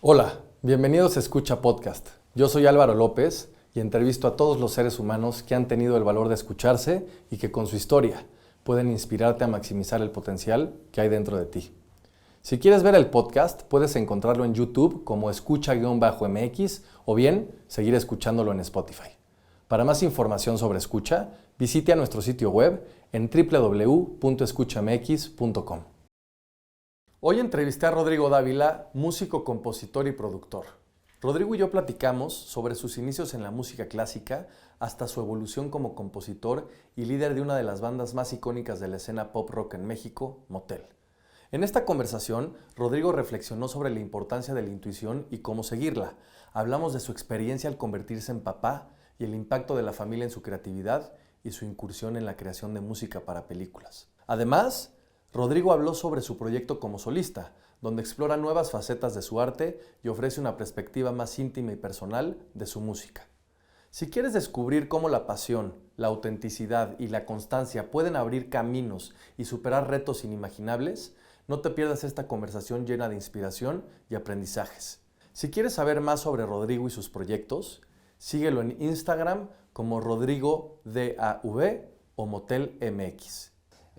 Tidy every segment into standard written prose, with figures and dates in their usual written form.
Hola, bienvenidos a Escucha Podcast. Yo soy Álvaro López y entrevisto a todos los seres humanos que han tenido el valor de escucharse y que con su historia pueden inspirarte a maximizar el potencial que hay dentro de ti. Si quieres ver el podcast, puedes encontrarlo en YouTube como escucha-mx o bien seguir escuchándolo en Spotify. Para más información sobre escucha, visite a nuestro sitio web en www.escuchamx.com. Hoy entrevisté a Rodrigo Dávila, músico, compositor y productor. Rodrigo y yo platicamos sobre sus inicios en la música clásica hasta su evolución como compositor y líder de una de las bandas más icónicas de la escena pop rock en México, Motel. En esta conversación, Rodrigo reflexionó sobre la importancia de la intuición y cómo seguirla. Hablamos de su experiencia al convertirse en papá y el impacto de la familia en su creatividad y su incursión en la creación de música para películas. Además, Rodrigo habló sobre su proyecto como solista, donde explora nuevas facetas de su arte y ofrece una perspectiva más íntima y personal de su música. Si quieres descubrir cómo la pasión, la autenticidad y la constancia pueden abrir caminos y superar retos inimaginables, no te pierdas esta conversación llena de inspiración y aprendizajes. Si quieres saber más sobre Rodrigo y sus proyectos, síguelo en Instagram como RodrigoDAV o MotelMX.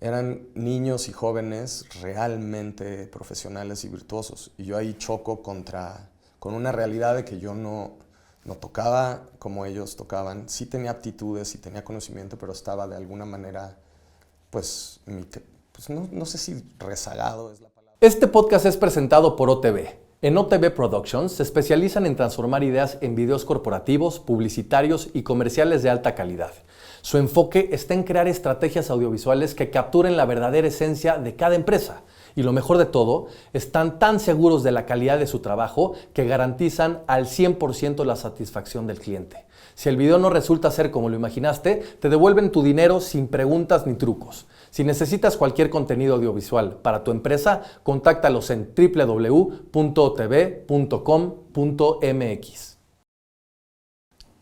Eran niños y jóvenes realmente profesionales y virtuosos. Y yo ahí choco con una realidad de que yo no tocaba como ellos tocaban. Sí tenía aptitudes, sí tenía conocimiento, pero estaba de alguna manera, no sé si rezagado es la palabra. Este podcast es presentado por OTV. En OTV Productions se especializan en transformar ideas en videos corporativos, publicitarios y comerciales de alta calidad. Su enfoque está en crear estrategias audiovisuales que capturen la verdadera esencia de cada empresa. Y lo mejor de todo, están tan seguros de la calidad de su trabajo que garantizan al 100% la satisfacción del cliente. Si el video no resulta ser como lo imaginaste, te devuelven tu dinero sin preguntas ni trucos. Si necesitas cualquier contenido audiovisual para tu empresa, contáctalos en www.otv.com.mx.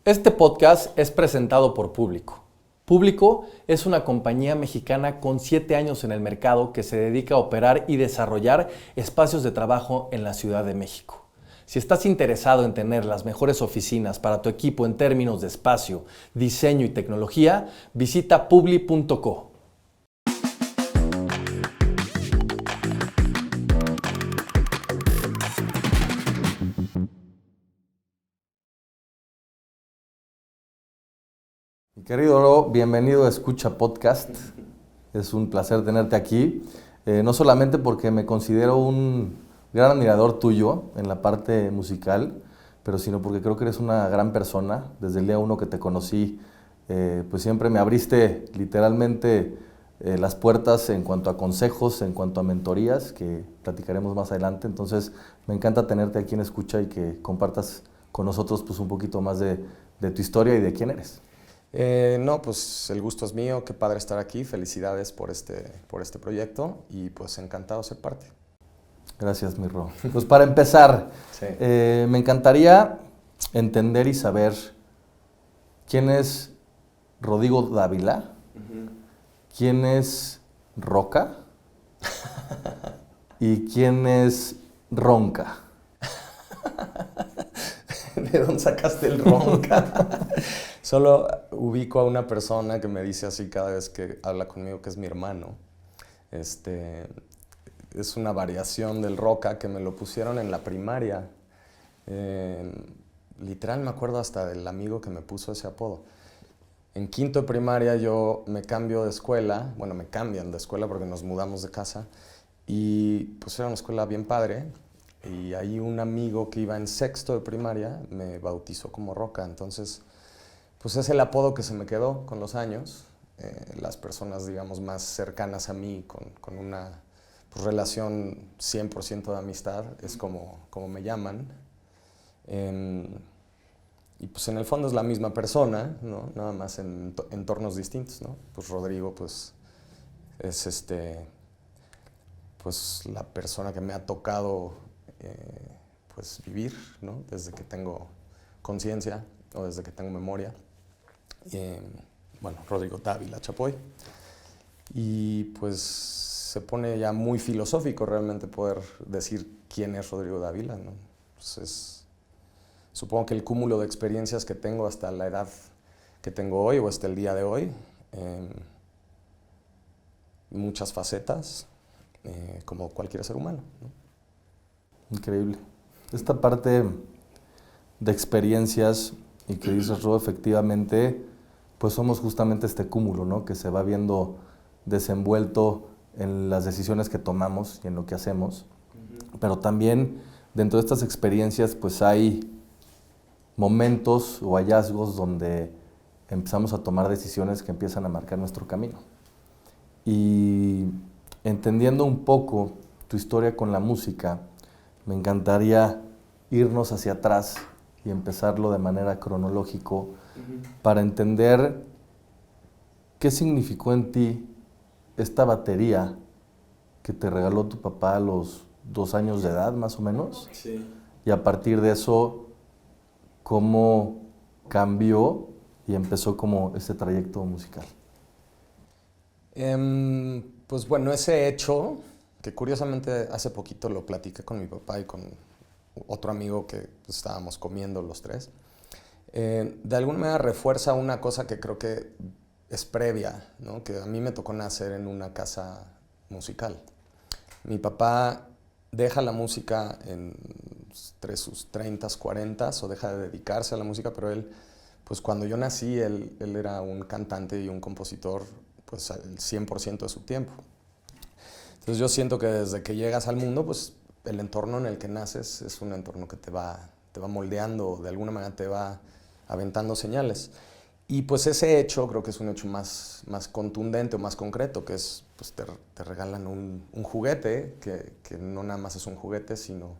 Este podcast es presentado por Público. Público es una compañía mexicana con 7 años en el mercado que se dedica a operar y desarrollar espacios de trabajo en la Ciudad de México. Si estás interesado en tener las mejores oficinas para tu equipo en términos de espacio, diseño y tecnología, visita publi.co. Mi querido Ro, bienvenido a Escucha Podcast. Es un placer tenerte aquí. No solamente porque me considero un gran admirador tuyo en la parte musical, pero sino porque creo que eres una gran persona. Desde el día uno que te conocí, pues siempre me abriste literalmente las puertas en cuanto a consejos, en cuanto a mentorías, que platicaremos más adelante. Entonces, me encanta tenerte aquí en Escucha y que compartas con nosotros pues, un poquito más de tu historia y de quién eres. Pues el gusto es mío, qué padre estar aquí, felicidades por este proyecto y pues encantado de ser parte. Gracias, mi Ro. Pues para empezar, Sí. Me encantaría entender y saber quién es Rodrigo Dávila, quién es Roca y quién es Ronca. ¿De dónde sacaste el ronca? Solo ubico a una persona que me dice así cada vez que habla conmigo, que es mi hermano. Es una variación del roca que me lo pusieron en la primaria. Literal me acuerdo hasta del amigo que me puso ese apodo. En quinto de primaria yo me cambio de escuela, bueno, me cambian de escuela porque nos mudamos de casa y pues era una escuela bien padre. Y ahí un amigo que iba en sexto de primaria me bautizó como Roca. Entonces, pues es el apodo que se me quedó con los años. Las personas, digamos, más cercanas a mí, con una pues, relación 100% de amistad, es como me llaman. Y pues en el fondo es la misma persona, ¿no? Nada más en entornos distintos, ¿no? Pues Rodrigo, pues es pues la persona que me ha tocado pues vivir, ¿no? Desde que tengo conciencia o desde que tengo memoria. Rodrigo Dávila Chapoy. Y pues se pone ya muy filosófico realmente poder decir quién es Rodrigo Dávila, ¿no? pues supongo que el cúmulo de experiencias que tengo hasta la edad que tengo hoy o hasta el día de hoy, muchas facetas, como cualquier ser humano, ¿no? Increíble. Esta parte de experiencias y que dices, Ro, efectivamente, pues somos justamente este cúmulo, ¿no? Que se va viendo desenvuelto en las decisiones que tomamos y en lo que hacemos. Pero también dentro de estas experiencias pues hay momentos o hallazgos donde empezamos a tomar decisiones que empiezan a marcar nuestro camino. Y entendiendo un poco tu historia con la música, me encantaría irnos hacia atrás y empezarlo de manera cronológica para entender qué significó en ti esta batería que te regaló tu papá a los 2 años de edad, más o menos. Sí. Y a partir de eso, cómo cambió y empezó como este trayecto musical. Pues bueno, ese hecho, que curiosamente hace poquito lo platiqué con mi papá y con otro amigo que pues, estábamos comiendo los tres, de alguna manera refuerza una cosa que creo que es previa, ¿no? Que a mí me tocó nacer en una casa musical. Mi papá deja la música entre sus 30s, 40s o deja de dedicarse a la música, pero él, pues cuando yo nací, él era un cantante y un compositor pues al 100% de su tiempo. Entonces yo siento que desde que llegas al mundo, pues el entorno en el que naces es un entorno que te va moldeando, de alguna manera te va aventando señales. Y pues ese hecho creo que es un hecho más contundente o más concreto, que es, pues te regalan un juguete, que no nada más es un juguete, sino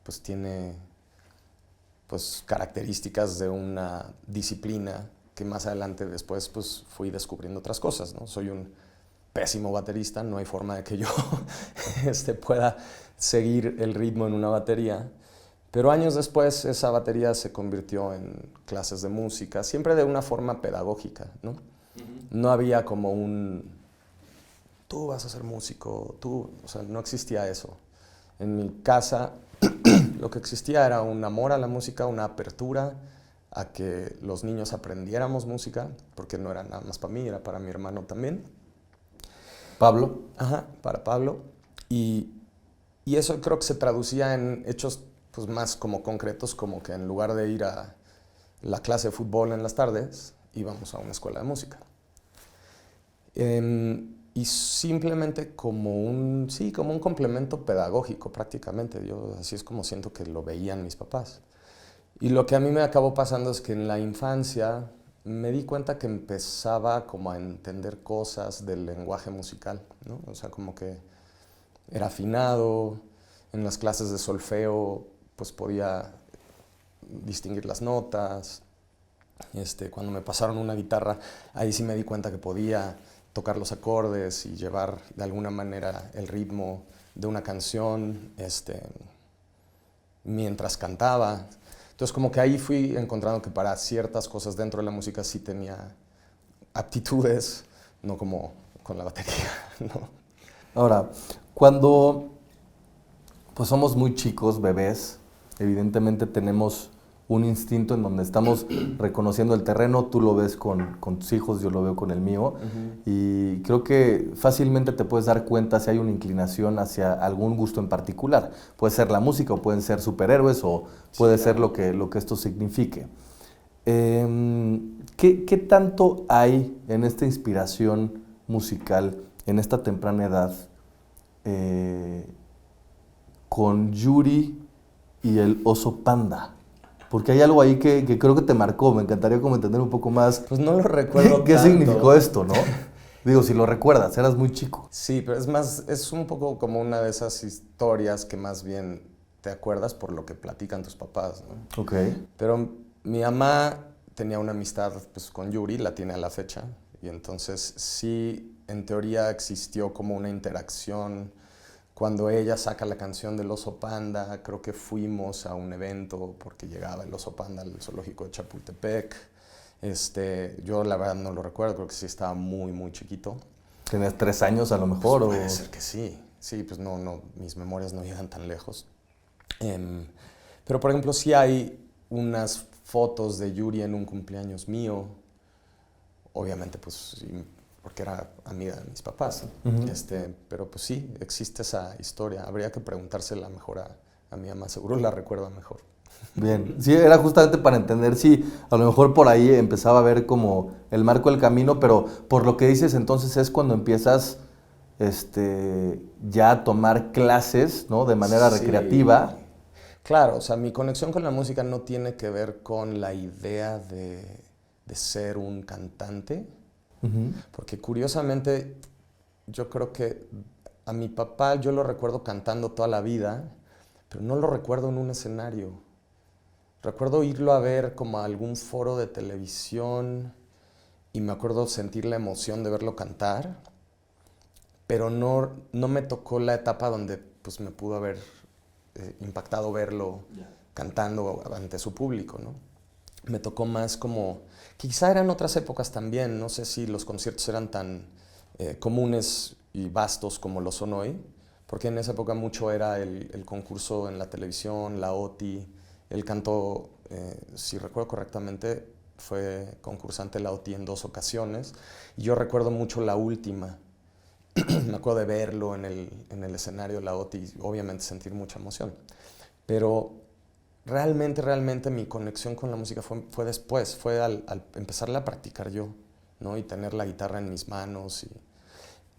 pues tiene pues características de una disciplina que más adelante después pues fui descubriendo otras cosas, ¿no? Soy un pésimo baterista, no hay forma de que yo pueda seguir el ritmo en una batería. Pero años después esa batería se convirtió en clases de música, siempre de una forma pedagógica, ¿no? No había como tú vas a ser músico, o sea, no existía eso. En mi casa lo que existía era un amor a la música, una apertura a que los niños aprendiéramos música, porque no era nada más para mí, era para mi hermano también. Pablo. Ajá, para Pablo. Y eso creo que se traducía en hechos pues más como concretos, como que en lugar de ir a la clase de fútbol en las tardes, íbamos a una escuela de música. Y simplemente como un complemento pedagógico prácticamente. Yo así es como siento que lo veían mis papás. Y lo que a mí me acabó pasando es que en la infancia me di cuenta que empezaba como a entender cosas del lenguaje musical, ¿no? O sea, como que era afinado, en las clases de solfeo pues podía distinguir las notas. Cuando me pasaron una guitarra, ahí sí me di cuenta que podía tocar los acordes y llevar de alguna manera el ritmo de una canción mientras cantaba. Entonces como que ahí fui encontrando que para ciertas cosas dentro de la música sí tenía aptitudes, no como con la batería, ¿no? Ahora, cuando pues somos muy chicos, bebés, evidentemente tenemos un instinto en donde estamos reconociendo el terreno, tú lo ves con tus hijos, yo lo veo con el mío, y creo que fácilmente te puedes dar cuenta si hay una inclinación hacia algún gusto en particular. Puede ser la música, o pueden ser superhéroes, o puede ser lo que esto signifique. ¿Qué tanto hay en esta inspiración musical, en esta temprana edad, con Yuri y el oso panda? Porque hay algo ahí que creo que te marcó. Me encantaría como entender un poco más. Pues no lo recuerdo ¿Qué tanto. significó esto, no? Digo, si lo recuerdas, eras muy chico. Sí, pero es un poco como una de esas historias que más bien te acuerdas por lo que platican tus papás, ¿no? Ok. Pero mi mamá tenía una amistad pues, con Yuri, la tiene a la fecha, y entonces sí, en teoría existió como una interacción. Cuando ella saca la canción del oso panda, creo que fuimos a un evento porque llegaba el oso panda al zoológico de Chapultepec. Yo la verdad no lo recuerdo, creo que sí estaba muy, muy chiquito. ¿Tenías 3 años a lo mejor? Puede ser que sí. Sí, pues no, mis memorias no llegan tan lejos. Pero, por ejemplo, sí hay unas fotos de Yuri en un cumpleaños mío, obviamente, pues, sí, porque era amiga de mis papás. Pero, pues sí, existe esa historia. Habría que preguntársela mejor a mi mamá, seguro la recuerda mejor. Bien, sí, era justamente para entender si a lo mejor por ahí empezaba a ver como el marco del camino, pero por lo que dices entonces es cuando empiezas ya a tomar clases, ¿no? De manera Sí. recreativa. Claro, o sea, mi conexión con la música no tiene que ver con la idea de ser un cantante, porque curiosamente yo creo que a mi papá yo lo recuerdo cantando toda la vida, pero no lo recuerdo en un escenario. Recuerdo irlo a ver como a algún foro de televisión y me acuerdo sentir la emoción de verlo cantar, pero no me tocó la etapa donde pues, me pudo haber impactado verlo cantando ante su público, ¿no? Me tocó más como, quizá eran otras épocas también, no sé si los conciertos eran tan comunes y vastos como lo son hoy, porque en esa época mucho era el concurso en la televisión, la OTI, él cantó, si recuerdo correctamente, fue concursante de la OTI en 2 ocasiones, y yo recuerdo mucho la última, me acuerdo de verlo en el escenario de la OTI y obviamente sentir mucha emoción. Pero realmente mi conexión con la música fue después, fue al empezarla a practicar yo, ¿no? Y tener la guitarra en mis manos. Y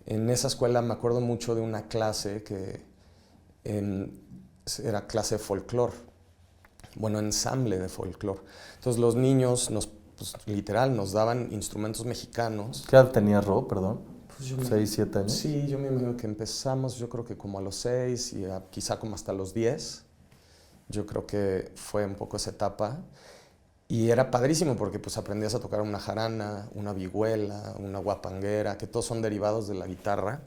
en esa escuela me acuerdo mucho de una clase que era clase de folclore, bueno, ensamble de folclore. Entonces los niños pues, literal nos daban instrumentos mexicanos. ¿Qué edad tenías, Ro? Perdón. Pues 6, 7 años. Sí, yo me imagino que empezamos, yo creo que como a los 6 y quizá como hasta los 10. Yo creo que fue un poco esa etapa. Y era padrísimo porque pues aprendías a tocar una jarana, una vihuela, una guapanguera, que todos son derivados de la guitarra,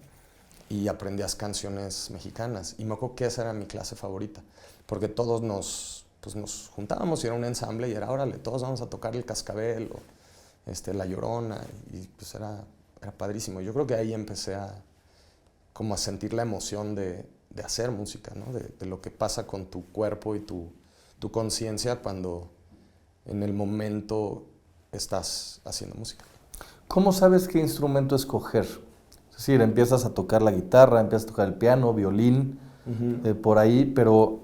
y aprendías canciones mexicanas. Y me acuerdo que esa era mi clase favorita, porque todos nos juntábamos y era un ensamble y era, órale, todos vamos a tocar el cascabel o la llorona, y pues era padrísimo. Yo creo que ahí empecé como a sentir la emoción de hacer música, ¿no? De lo que pasa con tu cuerpo y tu conciencia cuando en el momento estás haciendo música. ¿Cómo sabes qué instrumento escoger? Es decir, empiezas a tocar la guitarra, empiezas a tocar el piano, violín, por ahí, pero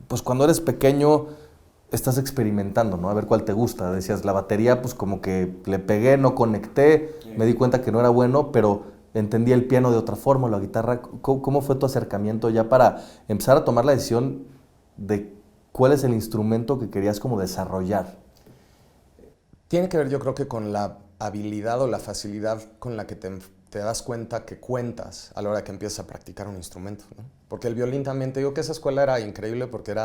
pues cuando eres pequeño estás experimentando, ¿no? A ver cuál te gusta. Decías, la batería, pues como que le pegué, no conecté, me di cuenta que no era bueno, pero entendí el piano de otra forma, la guitarra. ¿Cómo fue tu acercamiento ya para empezar a tomar la decisión de cuál es el instrumento que querías como desarrollar? Tiene que ver, yo creo que con la habilidad o la facilidad con la que te das cuenta que cuentas a la hora que empiezas a practicar un instrumento, ¿no? Porque el violín también, te digo que esa escuela era increíble porque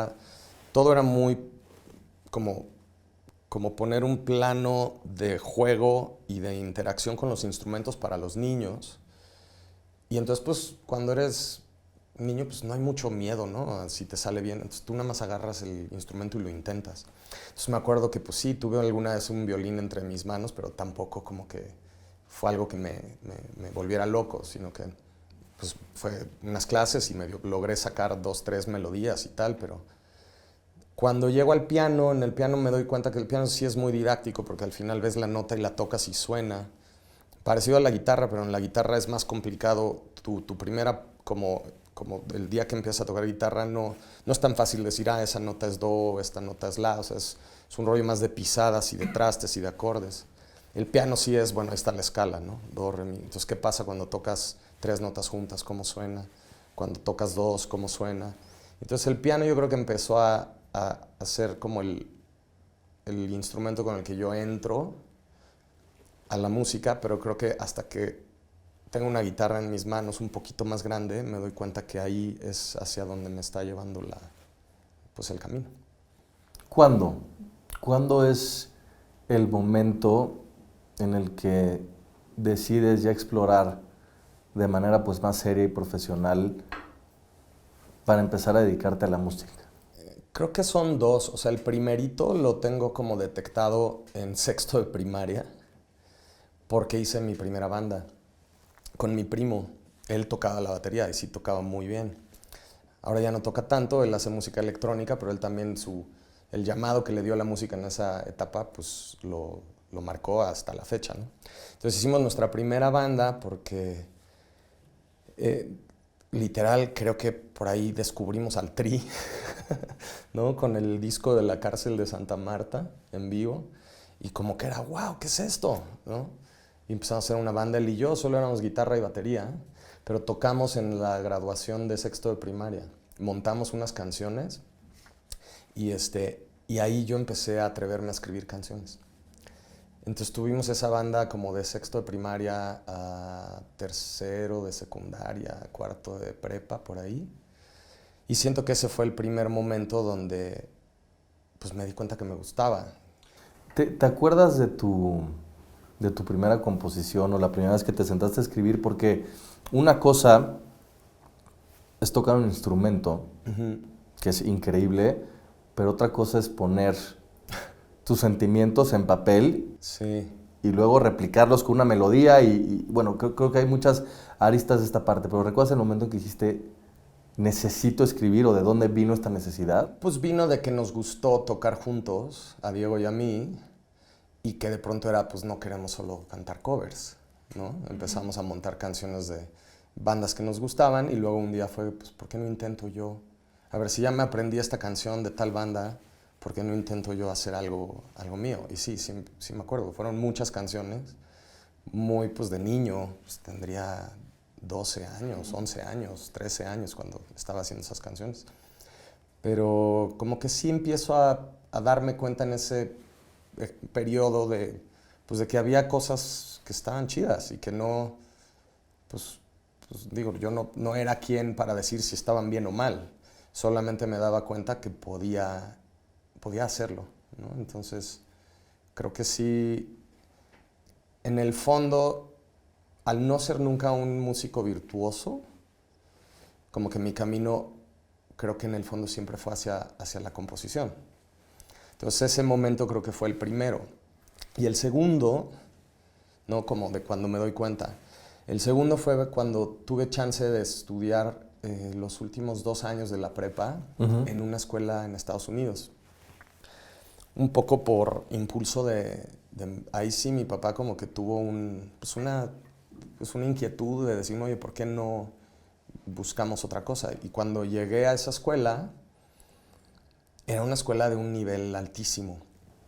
todo era muy como poner un plano de juego y de interacción con los instrumentos para los niños. Y entonces, pues, cuando eres niño, pues no hay mucho miedo, ¿no? Si te sale bien. Entonces tú nada más agarras el instrumento y lo intentas. Entonces me acuerdo que, pues sí, tuve alguna vez un violín entre mis manos, pero tampoco como que fue algo que me volviera loco, sino que pues fue unas clases y logré sacar 2, 3 melodías y tal, pero cuando llego al piano, en el piano me doy cuenta que el piano sí es muy didáctico porque al final ves la nota y la tocas y suena. Parecido a la guitarra, pero en la guitarra es más complicado. Tu primera, como el día que empiezas a tocar guitarra, no es tan fácil decir, esa nota es do, esta nota es la. O sea, es un rollo más de pisadas y de trastes y de acordes. El piano sí es, bueno, ahí está la escala, ¿no? Do, re, mi. Entonces, ¿qué pasa cuando tocas 3 notas juntas? ¿Cómo suena? Cuando tocas 2, ¿cómo suena? Entonces, el piano yo creo que empezó a ser como el instrumento con el que yo entro a la música, pero creo que hasta que tengo una guitarra en mis manos un poquito más grande, me doy cuenta que ahí es hacia donde me está llevando pues el camino. ¿Cuándo? ¿Cuándo es el momento en el que decides ya explorar de manera pues más seria y profesional para empezar a dedicarte a la música? Creo que son 2. O sea, el primerito lo tengo como detectado en 6º de primaria, porque hice mi primera banda con mi primo. Él tocaba la batería y sí tocaba muy bien. Ahora ya no toca tanto, él hace música electrónica, pero él también el llamado que le dio a la música en esa etapa, pues lo marcó hasta la fecha, ¿no? Entonces hicimos nuestra primera banda porque literal creo que por ahí descubrimos al Tri, ¿no? Con el disco de La Cárcel de Santa Marta en vivo y como que era, wow, ¿qué es esto? ¿No? Y empezamos a hacer una banda, él y yo, solo éramos guitarra y batería, pero tocamos en la graduación de sexto de primaria, montamos unas canciones y ahí yo empecé a atreverme a escribir canciones. Entonces tuvimos esa banda como de sexto de primaria a tercero de secundaria, cuarto de prepa, por ahí. Y siento que ese fue el primer momento donde pues me di cuenta que me gustaba. ¿Te acuerdas de tu primera composición o la primera vez que te sentaste a escribir? Porque una cosa es tocar un instrumento, que es increíble, pero otra cosa es poner tus sentimientos en papel, sí, y luego replicarlos con una melodía y bueno, creo que hay muchas aristas de esta parte, pero ¿recuerdas el momento en que dijiste necesito escribir o de dónde vino esta necesidad? Pues vino de que nos gustó tocar juntos, a Diego y a mí, y que de pronto era, pues no queremos solo cantar covers, ¿no? Empezamos a montar canciones de bandas que nos gustaban y luego un día fue, pues ¿por qué no intento yo? A ver, si ya me aprendí esta canción de tal banda, ¿por qué no intento yo hacer algo mío? Y sí me acuerdo, fueron muchas canciones, muy pues de niño, pues, tendría 12 años, 11 años, 13 años cuando estaba haciendo esas canciones. Pero como que sí empiezo a darme cuenta en ese periodo pues de que había cosas que estaban chidas y que no, pues digo, yo no era quien para decir si estaban bien o mal, solamente me daba cuenta que podía hacerlo, ¿no? Entonces, creo que sí, en el fondo, al no ser nunca un músico virtuoso, como que mi camino, creo que en el fondo siempre fue hacia la composición. Entonces, ese momento creo que fue el primero. Y el segundo, no como de cuando me doy cuenta, el segundo fue cuando tuve chance de estudiar los últimos 2 años de la prepa en una escuela en Estados Unidos. Un poco por impulso ahí sí mi papá como que tuvo una inquietud de decirme, oye, ¿por qué no buscamos otra cosa? Y cuando llegué a esa escuela, era una escuela de un nivel altísimo.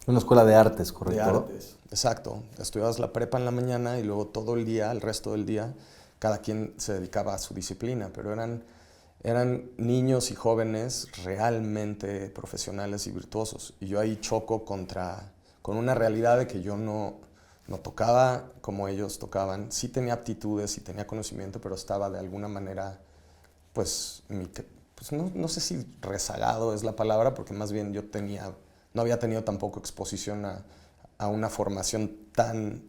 Una escuela de artes, ¿correcto? De artes, exacto. Estudiabas la prepa en la mañana y luego todo el día, el resto del día, cada quien se dedicaba a su disciplina, pero eran niños y jóvenes realmente profesionales y virtuosos. Y yo ahí choco con una realidad de que yo no tocaba como ellos tocaban. Sí tenía aptitudes, sí tenía conocimiento, pero estaba de alguna manera, pues no sé si rezagado es la palabra, porque más bien yo no había tenido tampoco exposición a una formación tan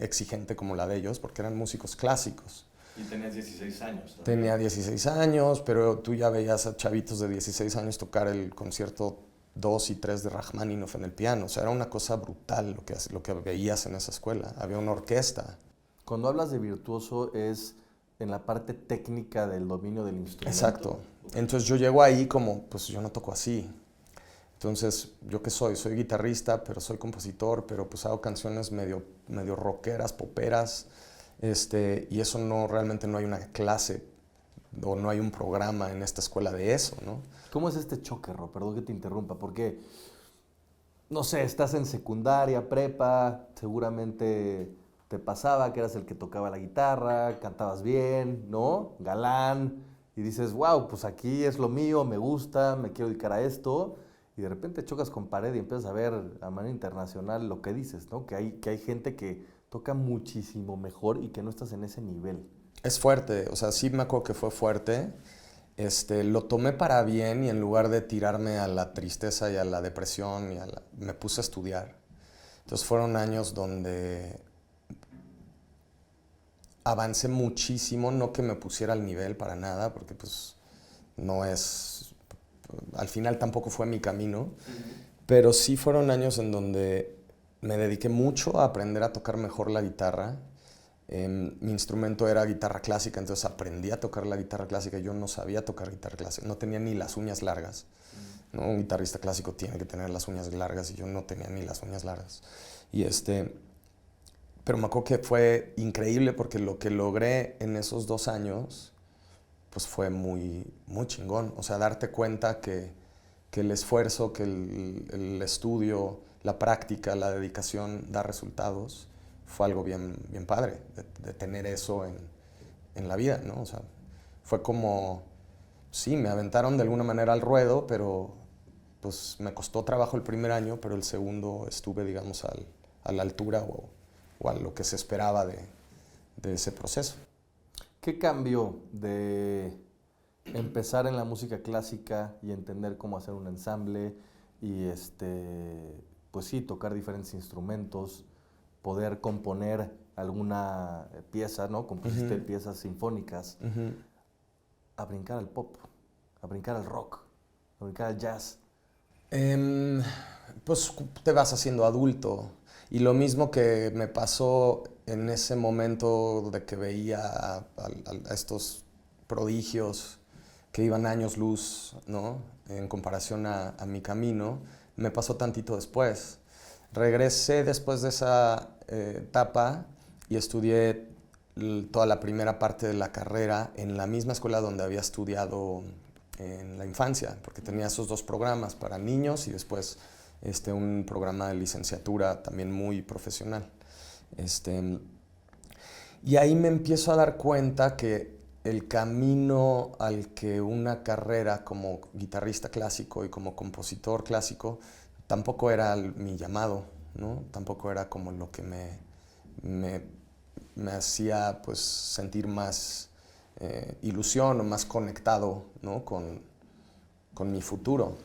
exigente como la de ellos, porque eran músicos clásicos. Y tenías 16 años. ¿También? Tenía 16 años, pero tú ya veías a chavitos de 16 años tocar el concierto 2 y 3 de Rachmaninoff en el piano. O sea, era una cosa brutal lo que veías en esa escuela. Había una orquesta. Cuando hablas de virtuoso es en la parte técnica del dominio del instrumento. Exacto. Entonces yo llego ahí como, pues yo no toco así. Entonces, ¿yo qué soy? Soy guitarrista, pero soy compositor, pero pues hago canciones medio rockeras, poperas. Y eso realmente no hay una clase o no hay un programa en esta escuela de eso, ¿no? ¿Cómo es este choque, Ro? Perdón que te interrumpa, porque, no sé, estás en secundaria, prepa, seguramente te pasaba que eras el que tocaba la guitarra, cantabas bien, ¿no? Galán, y dices, wow, pues aquí es lo mío, me gusta, me quiero dedicar a esto, y de repente chocas con pared y empiezas a ver a manera internacional lo que dices, ¿no? Que hay gente que toca muchísimo mejor y que no estás en ese nivel. Es fuerte, o sea, sí me acuerdo que fue fuerte. Lo tomé para bien y en lugar de tirarme a la tristeza y a la depresión, me puse a estudiar. Entonces fueron años donde avancé muchísimo, no que me pusiera al nivel para nada, porque pues no es, al final tampoco fue mi camino, pero sí fueron años en donde me dediqué mucho a aprender a tocar mejor la guitarra Mi instrumento era guitarra clásica, entonces aprendí a tocar la guitarra clásica. Yo no sabía tocar guitarra clásica, no tenía ni las uñas largas, ¿no? Un guitarrista clásico tiene que tener las uñas largas y yo no tenía ni las uñas largas. Pero me acuerdo que fue increíble porque lo que logré en esos 2 años pues fue muy, muy chingón. O sea, darte cuenta que el esfuerzo, que el estudio, la práctica, la dedicación da resultados, fue algo bien, bien padre de tener eso en la vida, ¿no? O sea, fue como, sí, me aventaron de alguna manera al ruedo, pero pues me costó trabajo el primer año, pero el segundo estuve, digamos, a la altura o a lo que se esperaba de ese proceso. ¿Qué cambió de empezar en la música clásica y entender cómo hacer un ensamble y pues sí, tocar diferentes instrumentos, poder componer alguna pieza, ¿no? Compusiste piezas sinfónicas, a brincar al pop, a brincar al rock, a brincar al jazz? Pues te vas haciendo adulto. Y lo mismo que me pasó en ese momento de que veía a estos prodigios que iban años luz, ¿no? En comparación a mi camino, me pasó tantito después. Regresé después de esa etapa y estudié toda la primera parte de la carrera en la misma escuela donde había estudiado en la infancia, porque tenía esos 2 programas para niños y después un programa de licenciatura también muy profesional. Y ahí me empiezo a dar cuenta que el camino al que una carrera como guitarrista clásico y como compositor clásico tampoco era mi llamado, ¿no? Tampoco era como lo que me hacía pues sentir más ilusión o más conectado, ¿no? con mi futuro.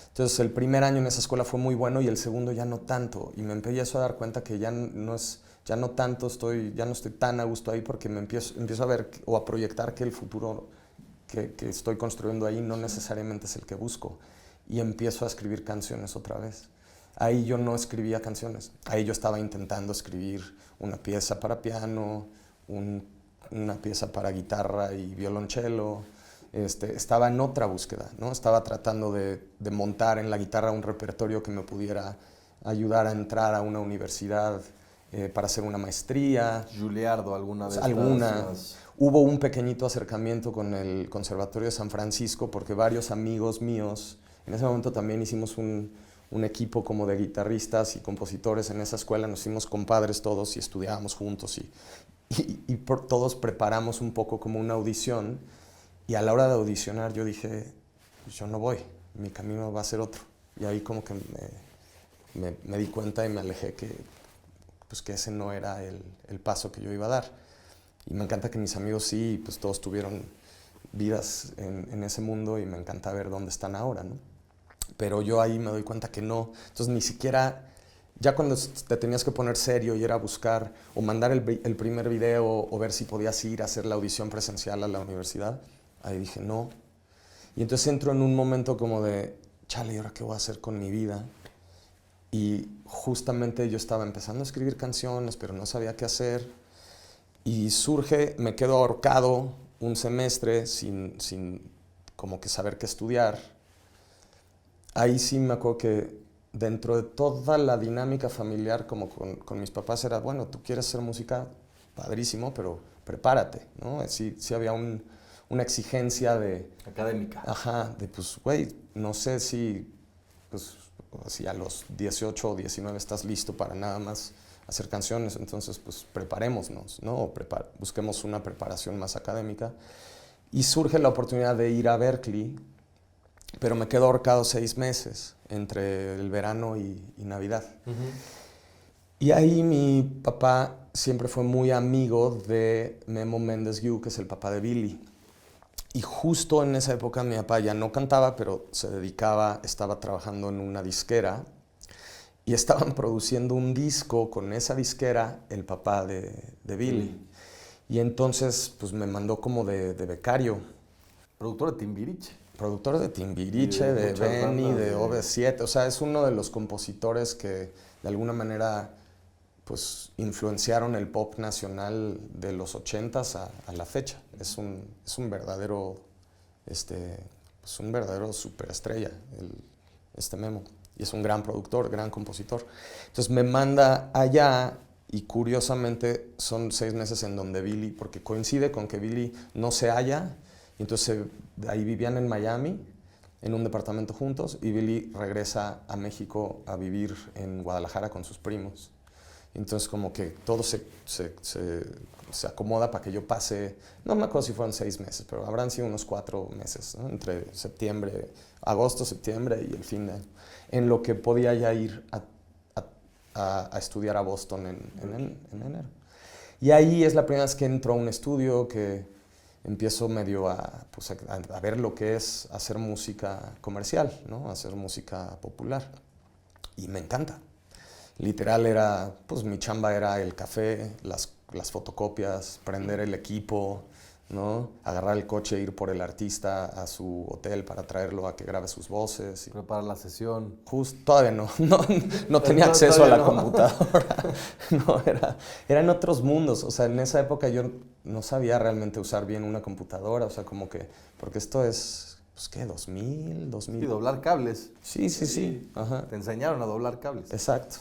Entonces el primer año en esa escuela fue muy bueno y el segundo ya no tanto. Y me empiezo a dar cuenta que ya no estoy tan a gusto ahí porque me empiezo a ver o a proyectar que el futuro que estoy construyendo ahí no necesariamente es el que busco. Y empiezo a escribir canciones otra vez. Ahí yo no escribía canciones. Ahí yo estaba intentando escribir una pieza para piano, una pieza para guitarra y violonchelo. Estaba en otra búsqueda, ¿no? Estaba tratando de montar en la guitarra un repertorio que me pudiera ayudar a entrar a una universidad para hacer una maestría. Juilliard, alguna de estas. Alguna. Hubo un pequeñito acercamiento con el Conservatorio de San Francisco porque varios amigos míos, en ese momento también hicimos un equipo como de guitarristas y compositores en esa escuela, nos hicimos compadres todos y estudiábamos juntos y todos preparamos un poco como una audición. Y a la hora de audicionar yo dije, yo no voy, mi camino va a ser otro. Y ahí como que me di cuenta y me alejé que ese no era el paso que yo iba a dar. Y me encanta que mis amigos sí, pues todos tuvieron vidas en ese mundo y me encanta ver dónde están ahora, ¿no? Pero yo ahí me doy cuenta que no. Entonces ni siquiera, ya cuando te tenías que poner serio y era buscar o mandar el primer video o ver si podías ir a hacer la audición presencial a la universidad, ahí dije no. Y entonces entro en un momento como de, chale, ¿y ahora qué voy a hacer con mi vida? Y justamente yo estaba empezando a escribir canciones, pero no sabía qué hacer. Y me quedo ahorcado un semestre sin como que saber qué estudiar. Ahí sí me acuerdo que dentro de toda la dinámica familiar como con mis papás era, bueno, tú quieres hacer música, padrísimo, pero prepárate, ¿no? Sí había una exigencia de... académica. Ajá, de pues, güey, no sé si a los 18 o 19 estás listo para nada más hacer canciones, entonces pues preparémonos, ¿no? O busquemos una preparación más académica. Y surge la oportunidad de ir a Berklee, pero me quedo ahorcado 6 meses entre el verano y Navidad. Y ahí mi papá siempre fue muy amigo de Memo Méndez Guiú, que es el papá de Billy. Y justo en esa época mi papá ya no cantaba, pero estaba trabajando en una disquera y estaban produciendo un disco con esa disquera, el papá de Billy. Y entonces pues me mandó como de becario. Productor de Timbiriche. Productor de Timbiriche, de Benny, de OV7. O sea, es uno de los compositores que de alguna manera pues influenciaron el pop nacional de los 80s a la fecha. Es un verdadero, pues un verdadero superestrella, este Memo. Y es un gran productor, gran compositor. Entonces me manda allá y curiosamente son 6 meses en donde Billy, porque coincide con que Billy no se halla, y entonces ahí vivían en Miami, en un departamento juntos, y Billy regresa a México a vivir en Guadalajara con sus primos. Entonces como que todo se acomoda para que yo pase, no me acuerdo si fueron 6 meses, pero habrán sido unos 4 meses, ¿no? Entre agosto, septiembre y el fin de año, en lo que podía ya ir a estudiar a Boston en enero. Y ahí es la primera vez que entro a un estudio, que empiezo medio pues a ver lo que es hacer música comercial, ¿no? Hacer música popular. Y me encanta. Literal pues mi chamba era el café, las fotocopias, prender el equipo, ¿no? Agarrar el coche, ir por el artista a su hotel para traerlo a que grabe sus voces. Y preparar la sesión. Todavía no tenía acceso a la computadora. No, eran otros mundos. O sea, en esa época yo no sabía realmente usar bien una computadora. O sea, como que, porque esto es, pues, ¿qué? ¿2000? Sí, doblar cables. Sí. Ajá. Te enseñaron a doblar cables. Exacto.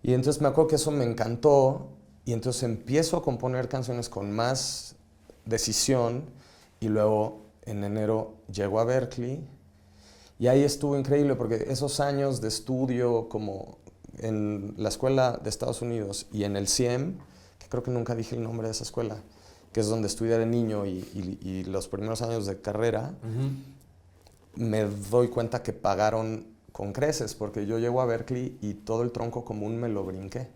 Y entonces me acuerdo que eso me encantó, y entonces empiezo a componer canciones con más decisión, y luego en enero llego a Berklee, y ahí estuvo increíble porque esos años de estudio como en la escuela de Estados Unidos y en el CIEM, que creo que nunca dije el nombre de esa escuela, que es donde estudié de niño y los primeros años de carrera, me doy cuenta que pagaron con creces, porque yo llego a Berklee y todo el tronco común me lo brinqué.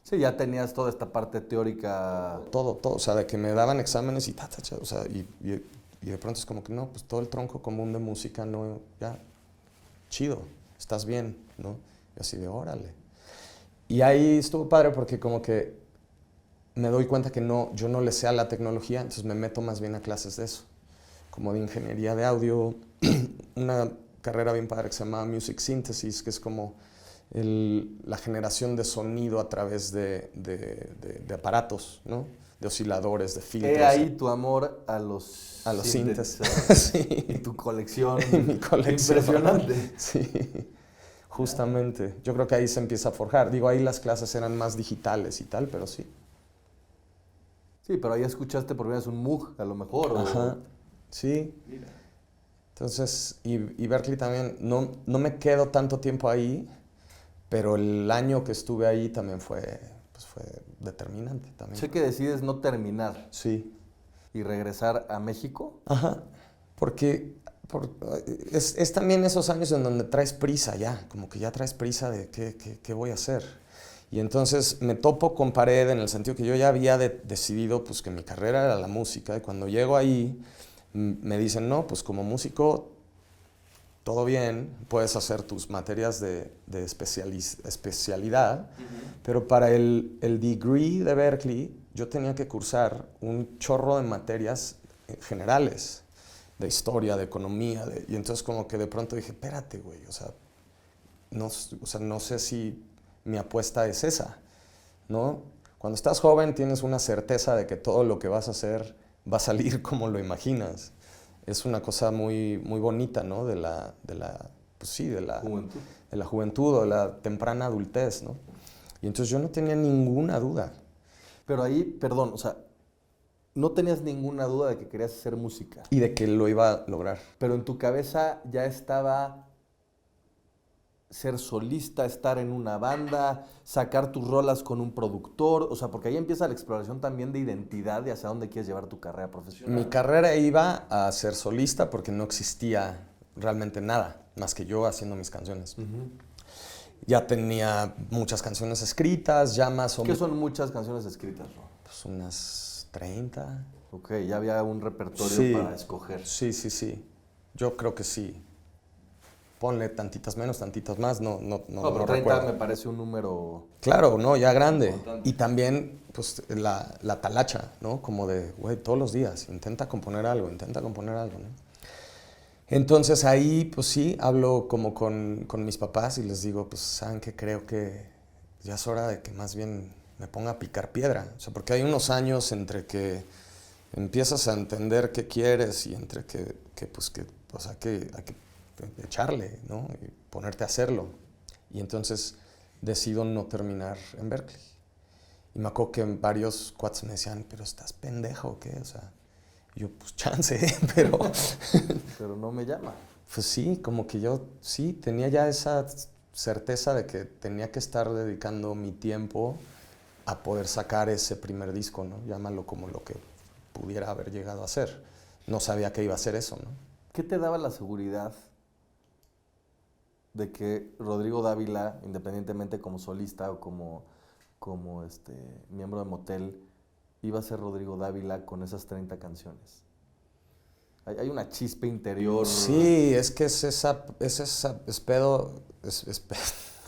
Sí, ya tenías toda esta parte teórica. Todo, o sea, de que me daban exámenes y o sea, y de pronto es como que no, pues todo el tronco común de música, no, ya, chido, estás bien, ¿no? Y así de, órale. Y ahí estuvo padre porque como que me doy cuenta que yo no le sé a la tecnología, entonces me meto más bien a clases de eso, como de ingeniería de audio, una carrera bien padre que se llama Music Synthesis, que es como la generación de sonido a través de aparatos, ¿no? De osciladores, de filtros. He ahí tu amor a los sintes. Sí. Y tu colección. Y mi colección. Impresionante. Sí, justamente. Yo creo que ahí se empieza a forjar. Digo, ahí las clases eran más digitales y tal, pero sí. Sí, pero ahí escuchaste por primera vez un Moog, a lo mejor. Ajá, sí. Mira. Entonces, y Berklee también, no me quedo tanto tiempo ahí, pero el año que estuve ahí también fue determinante. También. Sé que decides no terminar. Sí. ¿Y regresar a México? Ajá, porque es también esos años en donde traes prisa ya, como que ya traes prisa de qué voy a hacer. Y entonces me topo con pared en el sentido que yo ya había decidido pues, que mi carrera era la música, y cuando llego ahí me dicen, no, pues como músico todo bien, puedes hacer tus materias de especialidad, pero para el degree de Berklee yo tenía que cursar un chorro de materias generales, de historia, de economía, y entonces como que de pronto dije, espérate, güey, o sea, no sé si mi apuesta es esa, ¿no? Cuando estás joven tienes una certeza de que todo lo que vas a hacer va a salir como lo imaginas. Es una cosa muy, muy bonita, ¿no? De la juventud. De la juventud o de la temprana adultez, ¿no? Y entonces yo no tenía ninguna duda. Pero ahí, perdón, o sea, no tenías ninguna duda de que querías hacer música. Y de que lo iba a lograr. Pero en tu cabeza ya estaba ser solista, estar en una banda, sacar tus rolas con un productor, o sea, porque ahí empieza la exploración también de identidad y hacia dónde quieres llevar tu carrera profesional. Mi carrera iba a ser solista porque no existía realmente nada más que yo haciendo mis canciones. Ya tenía muchas canciones escritas, ya más o menos. ¿Qué son muchas canciones escritas, Ro? Pues unas 30. Ok, ya había un repertorio para escoger. Sí. Yo creo que sí. Ponle tantitas menos, tantitas más, no pero 30 recuerdo. Me parece un número... Claro, no, ya grande. Importante. Y también, pues, la talacha, ¿no? Como de, güey, todos los días, intenta componer algo, ¿no? Entonces ahí, pues sí, hablo como con mis papás y les digo, pues, ¿saben qué? Creo que ya es hora de que más bien me ponga a picar piedra. O sea, porque hay unos años entre que empiezas a entender qué quieres y entre pues hay que echarle, ¿no? Y ponerte a hacerlo. Y entonces decido no terminar en Berklee. Y me acuerdo que varios cuates me decían, ¿pero estás pendejo o qué? O sea, yo, pues chance, pero... Pero no me llama. Pues sí, como que yo sí tenía ya esa certeza de que tenía que estar dedicando mi tiempo a poder sacar ese primer disco, ¿no? Llámalo como lo que pudiera haber llegado a ser. No sabía que iba a ser eso, ¿no? ¿Qué te daba la seguridad de que Rodrigo Dávila, independientemente como solista o como miembro de Motel, iba a ser Rodrigo Dávila con esas 30 canciones? Hay una chispa interior. Sí, es que es esa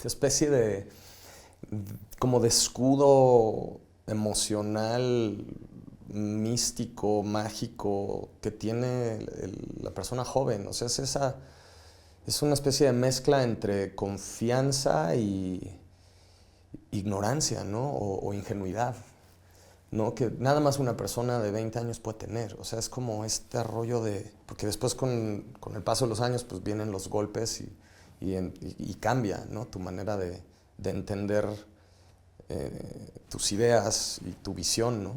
especie de como de escudo emocional, místico, mágico que tiene la persona joven. O sea, es una especie de mezcla entre confianza y ignorancia, ¿no? O ingenuidad, ¿no? Que nada más una persona de 20 años puede tener. O sea, es como este rollo de... Porque después con el paso de los años pues vienen los golpes y cambia, ¿no? Tu manera de entender tus ideas y tu visión, ¿no?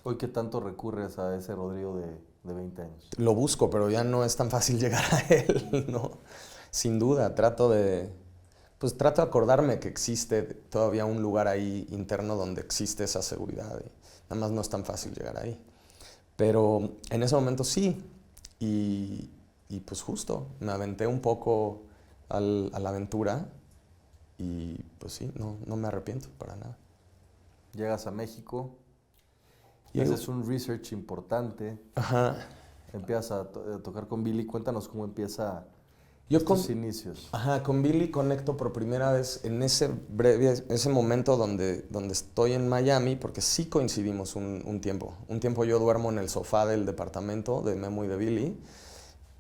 Hoy, ¿qué tanto recurres a ese Rodrigo de 20 años? Lo busco, pero ya no es tan fácil llegar a él, ¿no? Sin duda, trato de acordarme que existe todavía un lugar ahí interno donde existe esa seguridad. Y nada más no es tan fácil llegar ahí. Pero en ese momento sí. Y pues justo, me aventé un poco a la aventura. Y pues sí, no me arrepiento para nada. Llegas a México, Llego. haces un research importante, Ajá. empiezas a tocar con Billy. Cuéntanos cómo empieza Yo estos inicios. con Billy conecto por primera vez en ese momento donde estoy en Miami, porque sí coincidimos un tiempo. Un tiempo yo duermo en el sofá del departamento de Memo y de Billy,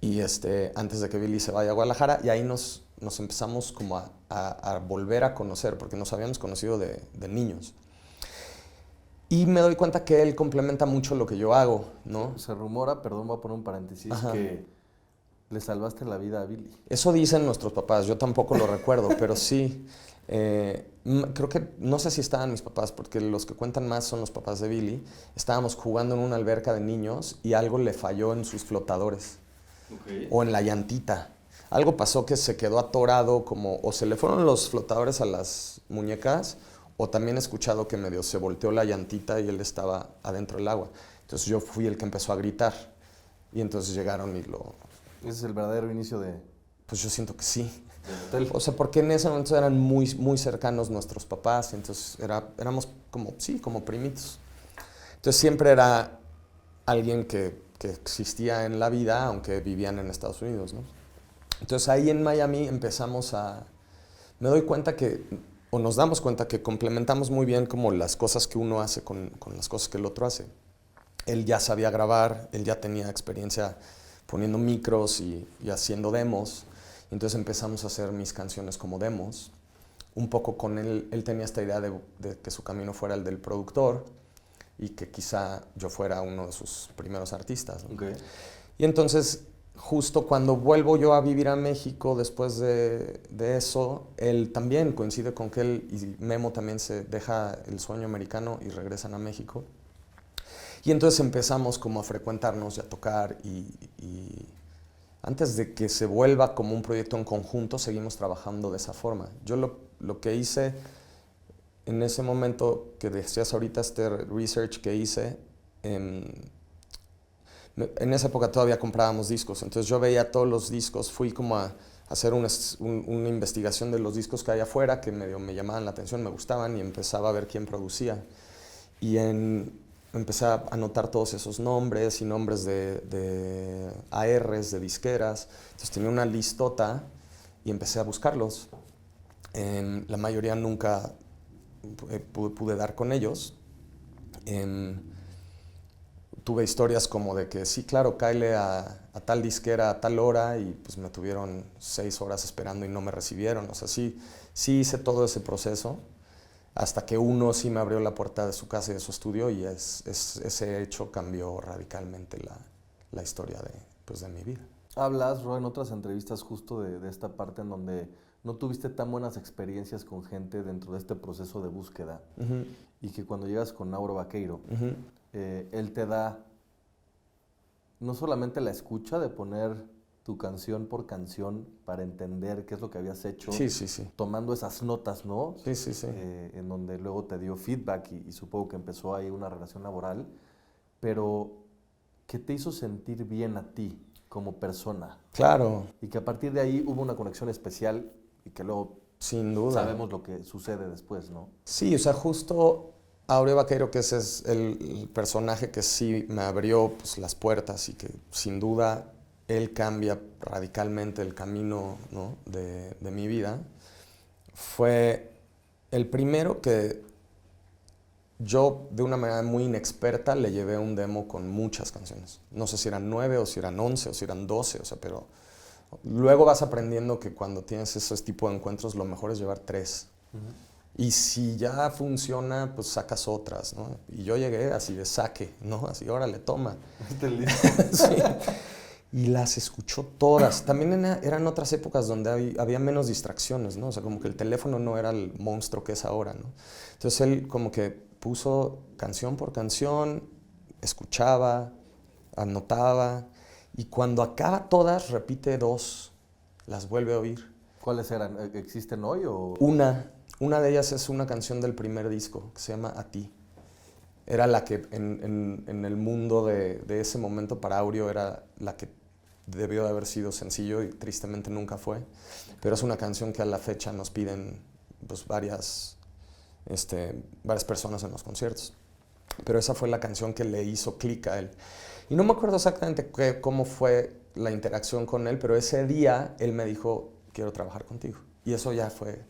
y antes de que Billy se vaya a Guadalajara, y ahí nos empezamos como a volver a conocer, porque nos habíamos conocido de niños. Y me doy cuenta que él complementa mucho lo que yo hago, ¿no? Se rumora, perdón, voy a poner un paréntesis, Ajá. que le salvaste la vida a Billy. Eso dicen nuestros papás, yo tampoco lo recuerdo, pero sí. Creo que, no sé si estaban mis papás, porque los que cuentan más son los papás de Billy. Estábamos jugando en una alberca de niños y algo le falló en sus flotadores. Okay. O en la llantita. Algo pasó que se quedó atorado, o se le fueron los flotadores a las muñecas, o también he escuchado que medio se volteó la llantita y él estaba adentro del agua. Entonces yo fui el que empezó a gritar y entonces llegaron y lo... Ese es el verdadero inicio de... Pues yo siento que sí. Del hotel. O sea, porque en ese momento eran muy, muy cercanos nuestros papás, entonces éramos como primitos. Entonces siempre era alguien que existía en la vida, aunque vivían en Estados Unidos, ¿no? Entonces ahí en Miami me doy cuenta o nos damos cuenta que complementamos muy bien como las cosas que uno hace con las cosas que el otro hace. Él ya sabía grabar, él ya tenía experiencia poniendo micros y haciendo demos. Entonces empezamos a hacer mis canciones como demos. Un poco con él tenía esta idea de que su camino fuera el del productor y que quizá yo fuera uno de sus primeros artistas, ¿no? Okay. Y entonces, justo cuando vuelvo yo a vivir a México después de eso, él también coincide con que él y Memo también se deja el sueño americano y regresan a México. Y entonces empezamos como a frecuentarnos y a tocar y antes de que se vuelva como un proyecto en conjunto, seguimos trabajando de esa forma. Yo lo que hice en ese momento, que decías ahorita, research que hice, en esa época todavía comprábamos discos, entonces yo veía todos los discos, fui como a hacer una investigación de los discos que hay afuera, que medio me llamaban la atención, me gustaban, y empezaba a ver quién producía. Y empecé a anotar todos esos nombres y nombres de ARs, de disqueras. Entonces tenía una listota y empecé a buscarlos. La mayoría nunca pude dar con ellos. Tuve historias como de que sí, claro, cáele a tal disquera a tal hora, y pues me tuvieron 6 horas esperando y no me recibieron. O sea, sí hice todo ese proceso. hasta que uno sí me abrió la puerta de su casa y de su estudio y ese hecho cambió radicalmente la historia de mi vida. Hablas, Ro, en otras entrevistas justo de esta parte en donde no tuviste tan buenas experiencias con gente dentro de este proceso de búsqueda Uh-huh. y que cuando llegas con Mauro Vaqueiro, Uh-huh. él te da no solamente la escucha de poner tu canción por canción para entender qué es lo que habías hecho, Sí, sí, sí. tomando esas notas, ¿no? Sí, sí, sí. En donde luego te dio feedback y supongo que empezó ahí una relación laboral, pero ¿qué te hizo sentir bien a ti como persona? Claro, Y que a partir de ahí hubo una conexión especial y que luego sin duda. sabemos lo que sucede después, ¿no? Sí, o sea, justo Aureo Vaqueiro, que ese es el personaje que sí me abrió pues, las puertas y que sin duda él cambia radicalmente el camino, ¿no? de mi vida, fue el primero que yo de una manera muy inexperta le llevé un demo con muchas canciones. No sé si eran 9 o si eran 11 o si eran 12, o sea, pero luego vas aprendiendo que cuando tienes ese tipo de encuentros lo mejor es llevar 3. Y si ya funciona, pues sacas otras, ¿no? Y yo llegué así de saque, ¿no? Así, órale, toma. Sí. Y las escuchó todas. También eran otras épocas donde había menos distracciones, ¿no? O sea, como que el teléfono no era el monstruo que es ahora, ¿no? Entonces él como que puso canción por canción, escuchaba, anotaba, y cuando acaba todas, repite 2, las vuelve a oír. ¿Cuáles eran? ¿Existen hoy o...? Una de ellas es una canción del primer disco que se llama A Ti. Era la que en el mundo de ese momento para Aureo era la que debió de haber sido sencillo y tristemente nunca fue. Pero es una canción que a la fecha nos piden pues, varias personas en los conciertos. Pero esa fue la canción que le hizo clic a él. Y no me acuerdo exactamente cómo fue la interacción con él, pero ese día él me dijo, quiero trabajar contigo. Y eso ya fue,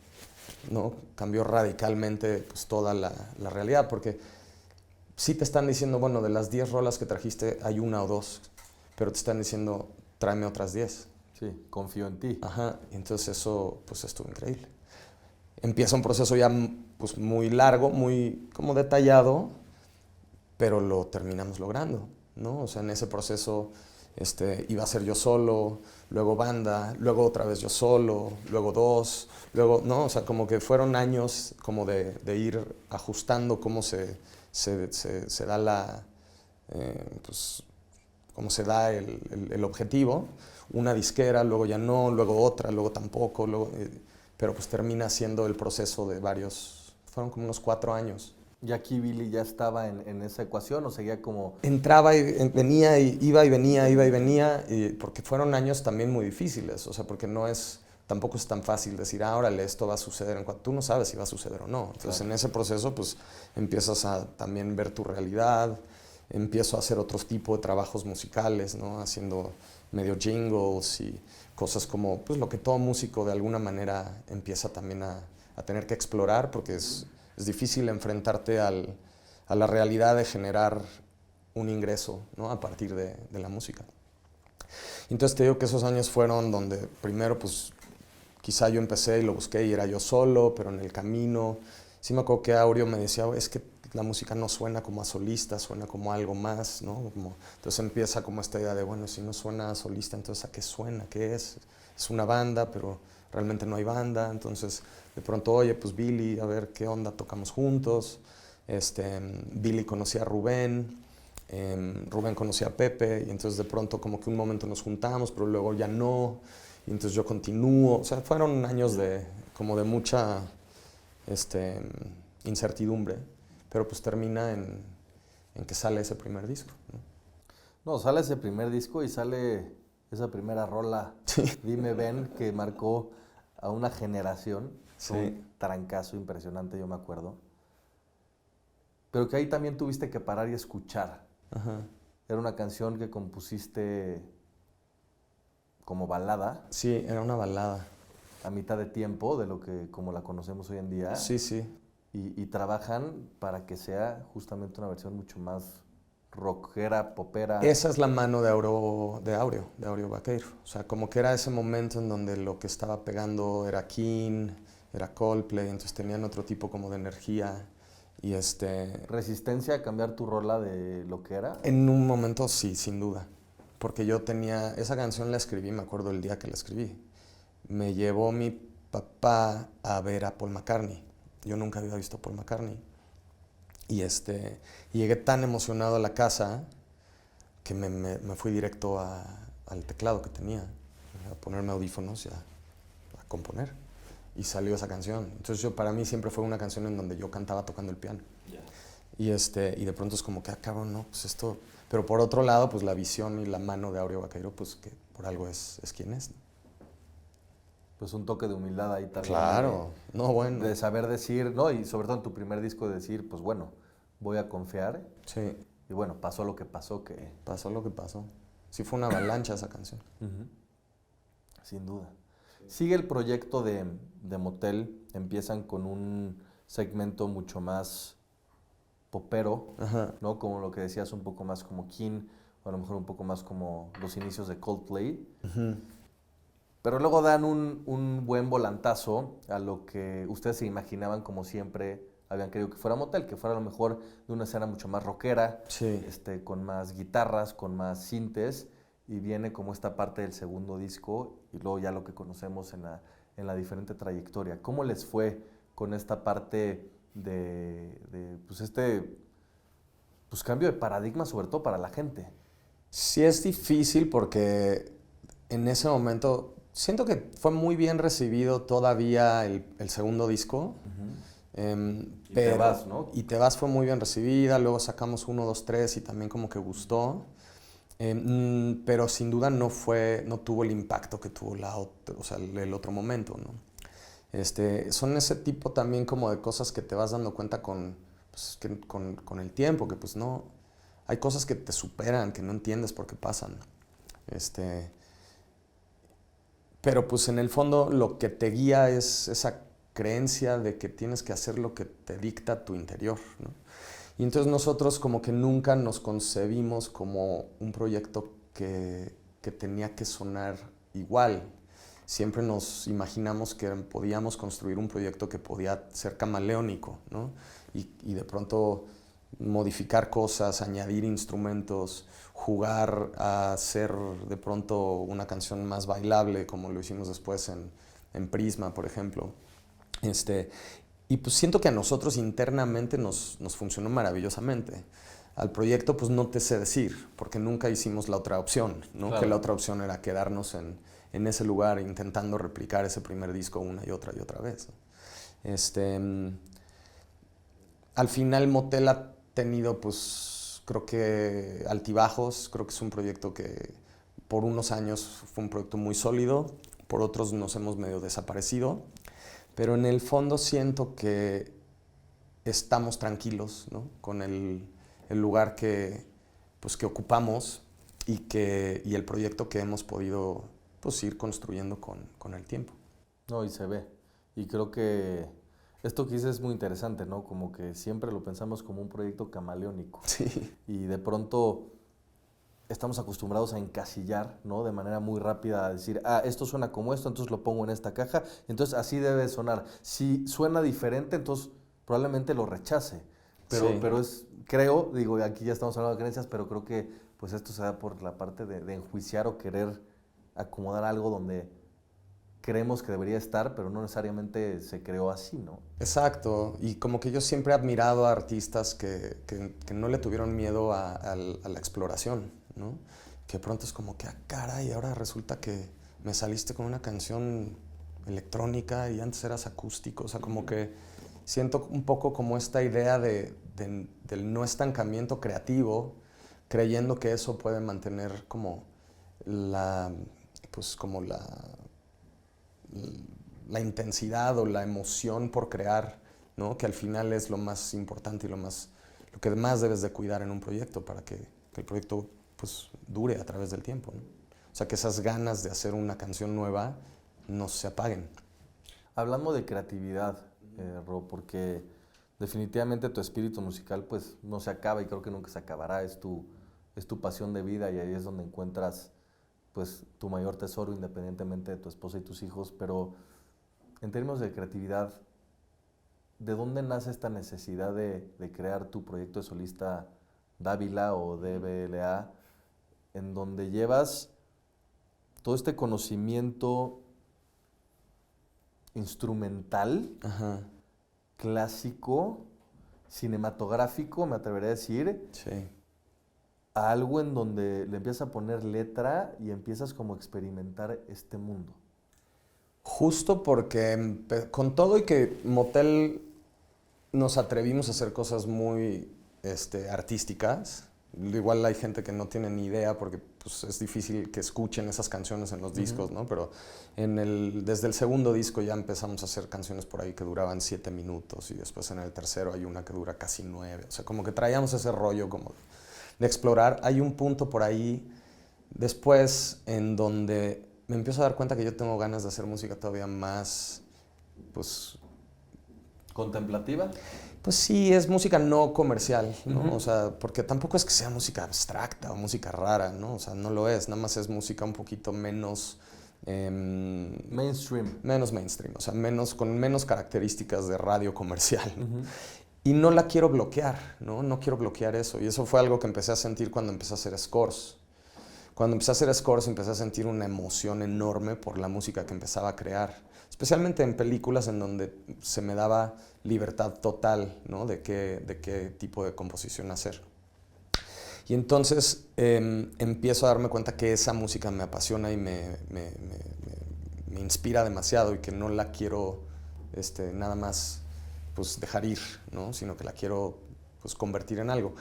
¿no? Cambió radicalmente pues, toda la realidad, porque sí te están diciendo, bueno, de las 10 rolas que trajiste hay 1 o 2, pero te están diciendo, tráeme otras 10. Sí, confío en ti. Ajá, y entonces eso pues estuvo increíble. Empieza un proceso ya pues, muy largo, muy como detallado, pero lo terminamos logrando, ¿no? O sea, en ese proceso iba a ser yo solo, luego banda, luego otra vez yo solo, luego 2, luego, ¿no? O sea, como que fueron años como de ir ajustando cómo se da pues, cómo se da el objetivo. Una disquera, luego ya no, luego otra, luego tampoco, luego, pero pues termina siendo el proceso de fueron como unos 4 años. ¿Y aquí Billy ya estaba en esa ecuación o seguía como...? Entraba y venía, y iba y venía, porque fueron años también muy difíciles, o sea, porque tampoco es tan fácil decir, órale, esto va a suceder en cuanto tú no sabes si va a suceder o no. Entonces, claro, en ese proceso, pues, empiezas a también ver tu realidad, empiezo a hacer otros tipos de trabajos musicales, ¿no? Haciendo medio jingles y cosas como, pues, lo que todo músico de alguna manera empieza también a tener que explorar, porque es difícil enfrentarte a la realidad de generar un ingreso, ¿no? A partir de la música. Entonces te digo que esos años fueron donde primero pues quizá yo empecé y lo busqué y era yo solo, pero en el camino sí me acuerdo que Aureo me decía, es que la música no suena como a solista, suena como a algo más, ¿no? Entonces empieza como esta idea de, bueno, si no suena a solista, entonces ¿a qué suena? ¿Qué es? Es una banda, pero realmente no hay banda. Entonces de pronto, oye, pues Billy, a ver qué onda, tocamos juntos. Billy conocía a Rubén, Rubén conocía a Pepe, y entonces de pronto como que un momento nos juntamos, pero luego ya no, y entonces yo continúo. O sea, fueron años como de mucha incertidumbre, pero pues termina en que sale ese primer disco, ¿no? No, sale ese primer disco y sale esa primera rola, sí. Dime Ven, que marcó a una generación. Sí. Un trancazo impresionante, yo me acuerdo. Pero que ahí también tuviste que parar y escuchar. Ajá. Era una canción que compusiste como balada. Sí, era una balada. A mitad de tiempo, de lo que como la conocemos hoy en día. Sí, sí. Y trabajan para que sea justamente una versión mucho más rockera, popera. Esa es la mano de Aureo Vaqueiro. O sea, como que era ese momento en donde lo que estaba pegando era King, era Coldplay, entonces tenían otro tipo como de energía. Y ¿Resistencia a cambiar tu rola de lo que era? en un momento sí, sin duda. Porque yo tenía, esa canción la escribí, me acuerdo el día que la escribí. Me llevó mi papá a ver a Paul McCartney. Yo nunca había visto a Paul McCartney. Y y llegué tan emocionado a la casa que me fui directo al teclado que tenía, a ponerme audífonos y a componer. Y salió esa canción. Entonces para mí siempre fue una canción en donde yo cantaba tocando el piano. Yeah. Y de pronto es como que, cabrón, no, pues esto... Pero por otro lado, pues la visión y la mano de Áureo Baqueiro, pues que por algo es quien es, ¿no? Pues un toque de humildad ahí también. Claro, no, bueno. De saber decir, ¿no? Y sobre todo en tu primer disco de decir, pues bueno, voy a confiar. Sí. Y bueno, pasó lo que pasó, que... Pasó lo que pasó. Sí fue una avalancha esa canción. Sin duda. Sigue el proyecto de Motel, empiezan con un segmento mucho más popero, Ajá. ¿no? Como lo que decías, un poco más como King, o a lo mejor un poco más como los inicios de Coldplay. Pero luego dan un buen volantazo a lo que ustedes se imaginaban como siempre habían querido que fuera Motel, que fuera a lo mejor de una escena mucho más rockera, sí. Con más guitarras, con más sintes, y viene como esta parte del segundo disco y luego ya lo que conocemos en la diferente trayectoria. ¿Cómo les fue con esta parte de pues cambio de paradigma, sobre todo para la gente? Sí es difícil porque en ese momento siento que fue muy bien recibido todavía el segundo disco. Y Te Vas, ¿no? Y Te Vas fue muy bien recibida, luego sacamos 1, 2, 3 y también como que gustó. Pero sin duda no tuvo el impacto que tuvo el otro momento, ¿no? Son ese tipo también como de cosas que te vas dando cuenta con el tiempo, que pues no, hay cosas que te superan, que no entiendes por qué pasan. Pero pues en el fondo lo que te guía es esa creencia de que tienes que hacer lo que te dicta tu interior, ¿no? Y entonces nosotros como que nunca nos concebimos como un proyecto que tenía que sonar igual. Siempre nos imaginamos que podíamos construir un proyecto que podía ser camaleónico, ¿no? Y de pronto modificar cosas, añadir instrumentos, jugar a hacer de pronto una canción más bailable, como lo hicimos después en Prisma, por ejemplo. Y pues siento que a nosotros internamente nos funcionó maravillosamente. Al proyecto pues no te sé decir, porque nunca hicimos la otra opción, ¿no? Claro. Que la otra opción era quedarnos en ese lugar intentando replicar ese primer disco una y otra vez. Al final Motel ha tenido pues creo que altibajos, creo que es un proyecto que por unos años fue un proyecto muy sólido, por otros nos hemos medio desaparecido, pero en el fondo siento que estamos tranquilos, ¿no? Con el lugar que ocupamos y el proyecto que hemos podido pues, ir construyendo con el tiempo. No, y se ve. Y creo que esto que dices es muy interesante, ¿no? Como que siempre lo pensamos como un proyecto camaleónico. Sí. Y de pronto estamos acostumbrados a encasillar, ¿no? De manera muy rápida a decir, esto suena como esto, entonces lo pongo en esta caja, entonces así debe sonar. Si suena diferente, entonces probablemente lo rechace. Pero creo, digo, aquí ya estamos hablando de creencias, pero creo que pues esto se da por la parte de enjuiciar o querer acomodar algo donde creemos que debería estar, pero no necesariamente se creó así, ¿no? Exacto, y como que yo siempre he admirado a artistas que no le tuvieron miedo a la exploración, ¿no? Que de pronto es como que, caray, ahora resulta que me saliste con una canción electrónica y antes eras acústico, o sea, como que siento un poco como esta idea del no estancamiento creativo, creyendo que eso puede mantener como la intensidad o la emoción por crear, ¿no? Que al final es lo más importante y lo que más debes de cuidar en un proyecto para que el proyecto pues, dure a través del tiempo, ¿no? O sea, que esas ganas de hacer una canción nueva no se apaguen. Hablando de creatividad, Ro, porque definitivamente tu espíritu musical pues no se acaba y creo que nunca se acabará, es tu pasión de vida y ahí es donde encuentras pues tu mayor tesoro independientemente de tu esposa y tus hijos, pero En términos de creatividad, ¿de dónde nace esta necesidad de crear tu proyecto de solista Dávila o DBLA, en donde llevas todo este conocimiento instrumental, Ajá, clásico, cinematográfico, me atrevería a decir, sí. a algo en donde le empiezas a poner letra y empiezas como a experimentar este mundo? Justo porque con todo y que Motel nos atrevimos a hacer cosas muy artísticas, igual hay gente que no tiene ni idea porque pues, es difícil que escuchen esas canciones en los discos, ¿no? Pero desde el segundo disco ya empezamos a hacer canciones por ahí que duraban 7 minutos y después en el tercero hay una que dura casi 9. O sea, como que traíamos ese rollo como de explorar. Hay un punto por ahí después en donde me empiezo a dar cuenta que yo tengo ganas de hacer música todavía más, pues... ¿Contemplativa? Pues sí, es música no comercial, ¿no? Ujú. O sea, porque tampoco es que sea música abstracta o música rara, ¿no? O sea, no lo es, nada más es música un poquito menos... Mainstream. menos mainstream, o sea, con menos características de radio comercial, ¿no? Ujú. Y no la quiero bloquear, ¿no? No quiero bloquear eso. Y eso fue algo que empecé a sentir cuando empecé a hacer scores. Cuando empecé a hacer scores empecé a sentir una emoción enorme por la música que empezaba a crear, especialmente en películas en donde se me daba libertad total, ¿no? de qué tipo de composición hacer. Y entonces empiezo a darme cuenta que esa música me apasiona y me inspira demasiado y que no la quiero nada más pues, dejar ir, ¿no? Sino que la quiero pues, convertir en algo.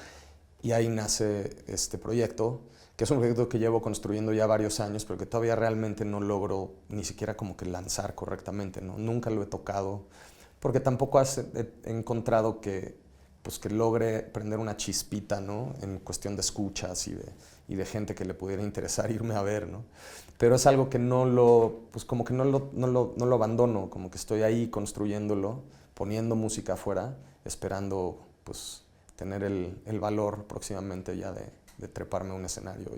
Y ahí nace este proyecto, que es un proyecto que llevo construyendo ya varios años, pero que todavía realmente no logro ni siquiera como que lanzar correctamente, ¿no? Nunca lo he tocado, porque tampoco he encontrado pues que logre prender una chispita, ¿no? En cuestión de escuchas y de gente que le pudiera interesar irme a ver, ¿no? Pero es algo que pues como que no lo abandono, como que estoy ahí construyéndolo, poniendo música afuera, esperando, pues tener el valor próximamente ya de treparme a un escenario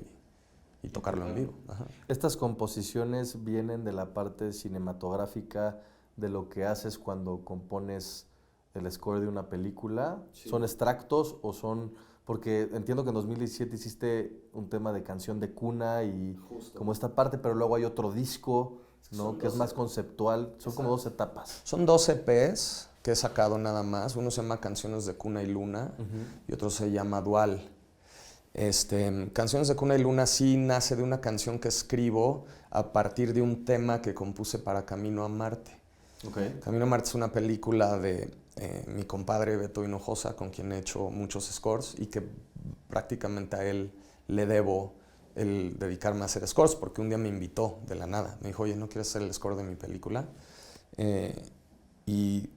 y tocarlo en vivo. Ajá. ¿Estas composiciones vienen de la parte cinematográfica de lo que haces cuando compones el score de una película? Sí. ¿Son extractos o son...? Porque entiendo que en 2017 hiciste un tema de canción de cuna y justo, como esta parte, pero luego hay otro disco, ¿no? Que es más conceptual. Son exacto, como 2 etapas. Son 2 EPs que he sacado nada más. Uno se llama Canciones de Cuna y Luna y otro se llama Dual. Canciones de Cuna y Luna sí nace de una canción que escribo a partir de un tema que compuse para Camino a Marte. Okay. Camino a Marte es una película de mi compadre Beto Hinojosa, con quien he hecho muchos scores y que prácticamente a él le debo el dedicarme a hacer scores, porque un día me invitó de la nada. Me dijo, oye, ¿no quieres hacer el score de mi película? Y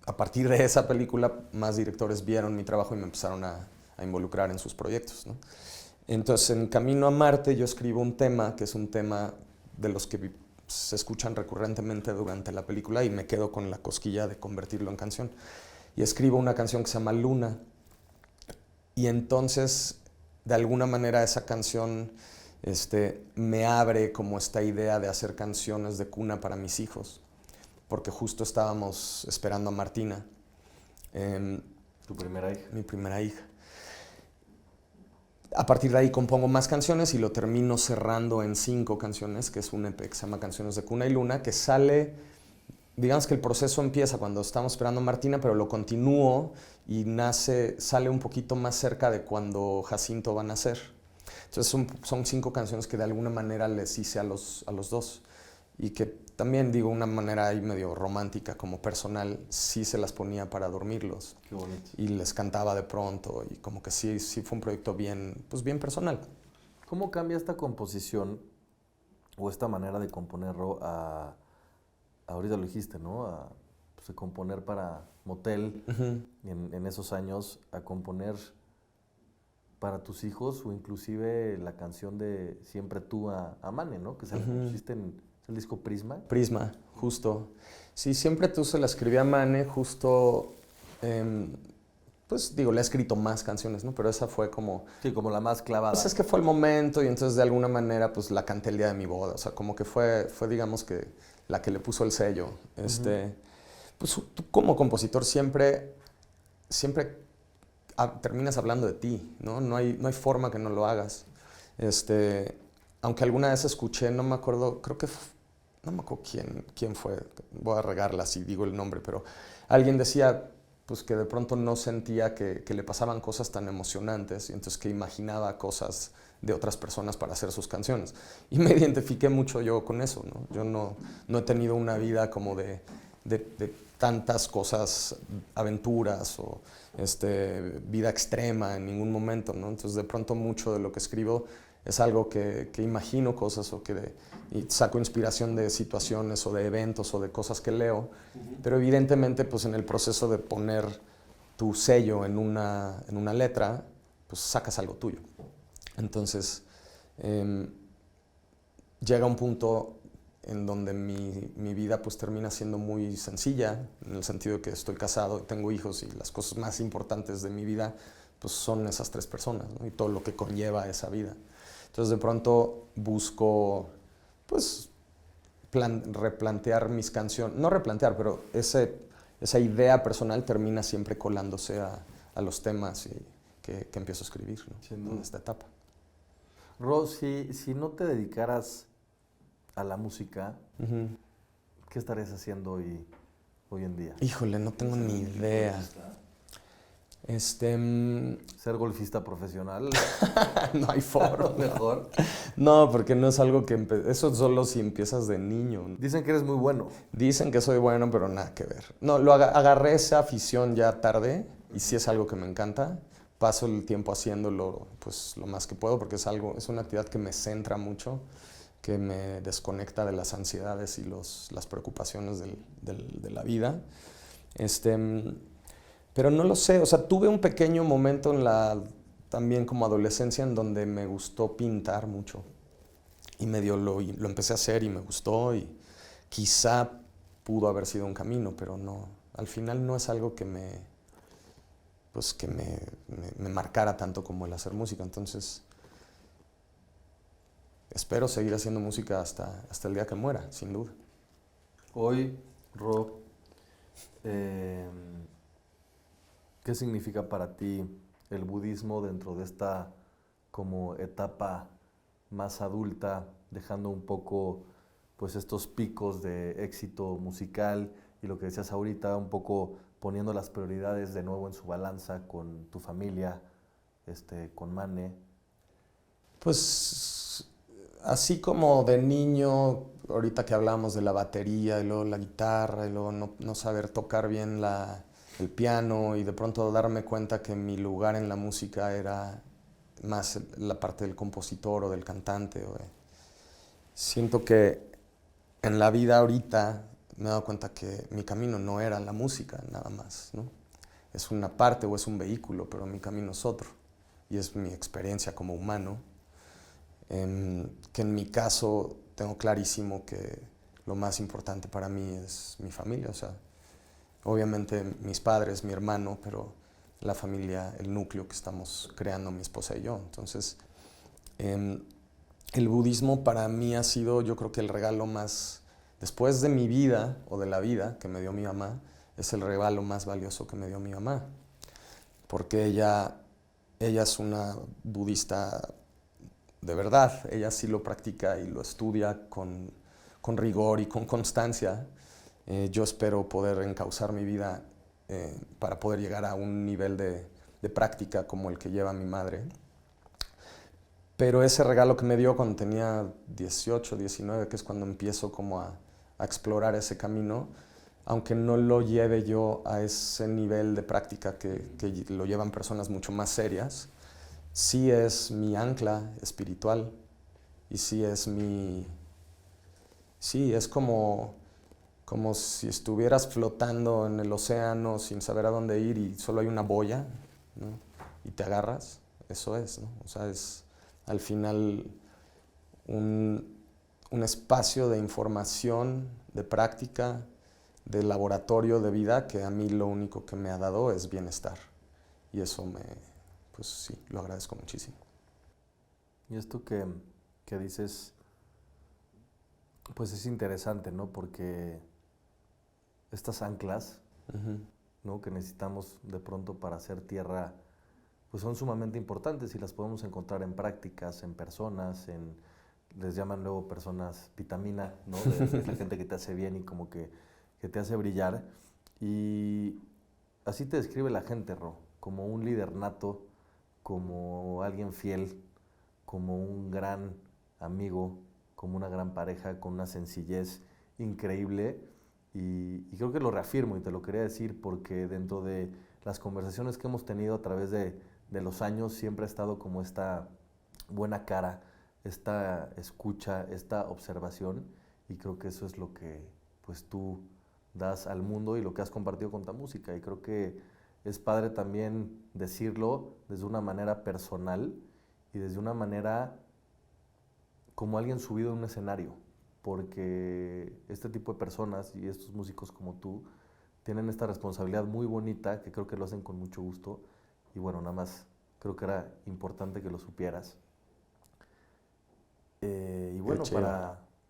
a partir de esa película, más directores vieron mi trabajo y me empezaron a involucrar en sus proyectos, ¿no? Entonces, en Camino a Marte yo escribo un tema que es un tema de los que se escuchan recurrentemente durante la película y me quedo con la cosquilla de convertirlo en canción. Y escribo una canción que se llama Luna. Y entonces, de alguna manera, esa canción me abre como esta idea de hacer canciones de cuna para mis hijos, porque justo estábamos esperando a Martina. ¿Tu primera hija? Mi primera hija. A partir de ahí compongo más canciones y lo termino cerrando en 5 canciones, que es un EP que se llama Canciones de Cuna y Luna, que sale, digamos que el proceso empieza cuando estamos esperando a Martina, pero lo continúo y sale un poquito más cerca de cuando Jacinto va a nacer. Entonces son 5 canciones que de alguna manera les hice a los 2 y que también, digo, una manera ahí medio romántica, como personal, sí se las ponía para dormirlos. Qué bonito. Y les cantaba de pronto y como que sí fue un proyecto bien, pues bien personal. ¿Cómo cambia esta composición o esta manera de componerlo ahorita lo dijiste, ¿no? Pues, de componer para Motel en esos años, a componer para tus hijos o inclusive la canción de Siempre tú a Mane, ¿no? Que se la compusiste en el disco Prisma. Prisma, justo. Sí, Siempre tú se la escribí a Mane, justo pues digo, le he escrito más canciones, ¿no? Pero esa fue como... Sí, como la más clavada. Pues es que fue el momento y entonces de alguna manera pues la canté el día de mi boda. O sea, como que fue digamos que la que le puso el sello. Pues tú como compositor siempre terminas hablando de ti, ¿no? No hay forma que no lo hagas. Aunque alguna vez escuché, no me acuerdo, no me acuerdo quién fue, voy a regarla si digo el nombre, pero alguien decía pues que de pronto no sentía que le pasaban cosas tan emocionantes y entonces que imaginaba cosas de otras personas para hacer sus canciones. Y me identifiqué mucho yo con eso, ¿no? Yo no he tenido una vida como de tantas cosas, aventuras o vida extrema en ningún momento, ¿no? Entonces de pronto mucho de lo que escribo es algo que imagino cosas o y saco inspiración de situaciones o de eventos o de cosas que leo, pero evidentemente pues en el proceso de poner tu sello en una letra, pues sacas algo tuyo. Entonces llega un punto en donde mi vida pues termina siendo muy sencilla, en el sentido de que estoy casado, tengo hijos y las cosas más importantes de mi vida pues son esas 3 personas, ¿no? Y todo lo que conlleva esa vida. Entonces de pronto busco pues replantear mis canciones, no replantear, pero esa idea personal termina siempre colándose a los temas que empiezo a escribir, ¿no? En esta etapa. Ro, si no te dedicaras a la música, ¿qué estarías haciendo hoy en día? Híjole, no tengo ni idea. ¿Ser golfista profesional? No hay forma. Mejor. No, porque no es algo que... Eso solo si empiezas de niño. Dicen que eres muy bueno. Dicen que soy bueno, pero nada que ver. No, agarré esa afición ya tarde y sí es algo que me encanta. Paso el tiempo haciéndolo pues lo más que puedo porque es una actividad que me centra mucho, que me desconecta de las ansiedades y las preocupaciones de la vida. Pero no lo sé, o sea, tuve un pequeño momento también como adolescencia en donde me gustó pintar mucho. Y medio lo empecé a hacer y me gustó y quizá pudo haber sido un camino, pero no, al final no es algo que me marcara tanto como el hacer música. Entonces, espero seguir haciendo música hasta el día que muera, sin duda. Hoy, Ro, ¿qué significa para ti el budismo dentro de esta como etapa más adulta, dejando un poco pues estos picos de éxito musical y lo que decías ahorita, un poco poniendo las prioridades de nuevo en su balanza con tu familia, con Mane? Pues así como de niño, ahorita que hablábamos de la batería y luego la guitarra y luego no saber tocar bien el piano y de pronto darme cuenta que mi lugar en la música era más la parte del compositor o del cantante. Siento que en la vida ahorita me he dado cuenta que mi camino no era la música nada más, ¿no? Es una parte o es un vehículo, pero mi camino es otro y es mi experiencia como humano. Que en mi caso tengo clarísimo que lo más importante para mí es mi familia, o sea, obviamente mis padres, mi hermano, pero la familia, el núcleo que estamos creando mi esposa y yo. Entonces, el budismo para mí ha sido, yo creo que el regalo más, después de mi vida o de la vida que me dio mi mamá, es el regalo más valioso que me dio mi mamá, porque ella es una budista de verdad, ella sí lo practica y lo estudia con rigor y con constancia. Yo espero poder encauzar mi vida para poder llegar a un nivel de práctica como el que lleva mi madre. Pero ese regalo que me dio cuando tenía 18, 19, que es cuando empiezo como a explorar ese camino, aunque no lo lleve yo a ese nivel de práctica que lo llevan personas mucho más serias, sí es mi ancla espiritual y sí es como si estuvieras flotando en el océano sin saber a dónde ir y solo hay una boya, ¿no? Y te agarras, eso es, ¿no? O sea, es al final un espacio de información, de práctica, de laboratorio de vida que a mí lo único que me ha dado es bienestar. y eso pues sí, lo agradezco muchísimo. Y esto que dices, pues es interesante, ¿no? Porque estas anclas, ¿no?, que necesitamos de pronto para hacer tierra, pues son sumamente importantes y las podemos encontrar en prácticas, en personas, les llaman luego personas vitamina, ¿no? De la gente que te hace bien y como que te hace brillar. Y así te describe la gente, Ro, como un líder nato, como alguien fiel, como un gran amigo, como una gran pareja, con una sencillez increíble. Y creo que lo reafirmo y te lo quería decir porque dentro de las conversaciones que hemos tenido a través de los años siempre ha estado como esta buena cara, esta escucha, esta observación, y creo que eso es lo que pues tú das al mundo y lo que has compartido con tu música, y creo que es padre también decirlo desde una manera personal y desde una manera como alguien subido en un escenario, porque este tipo de personas y estos músicos como tú tienen esta responsabilidad muy bonita que creo que lo hacen con mucho gusto, y bueno, nada más creo que era importante que lo supieras. Y bueno,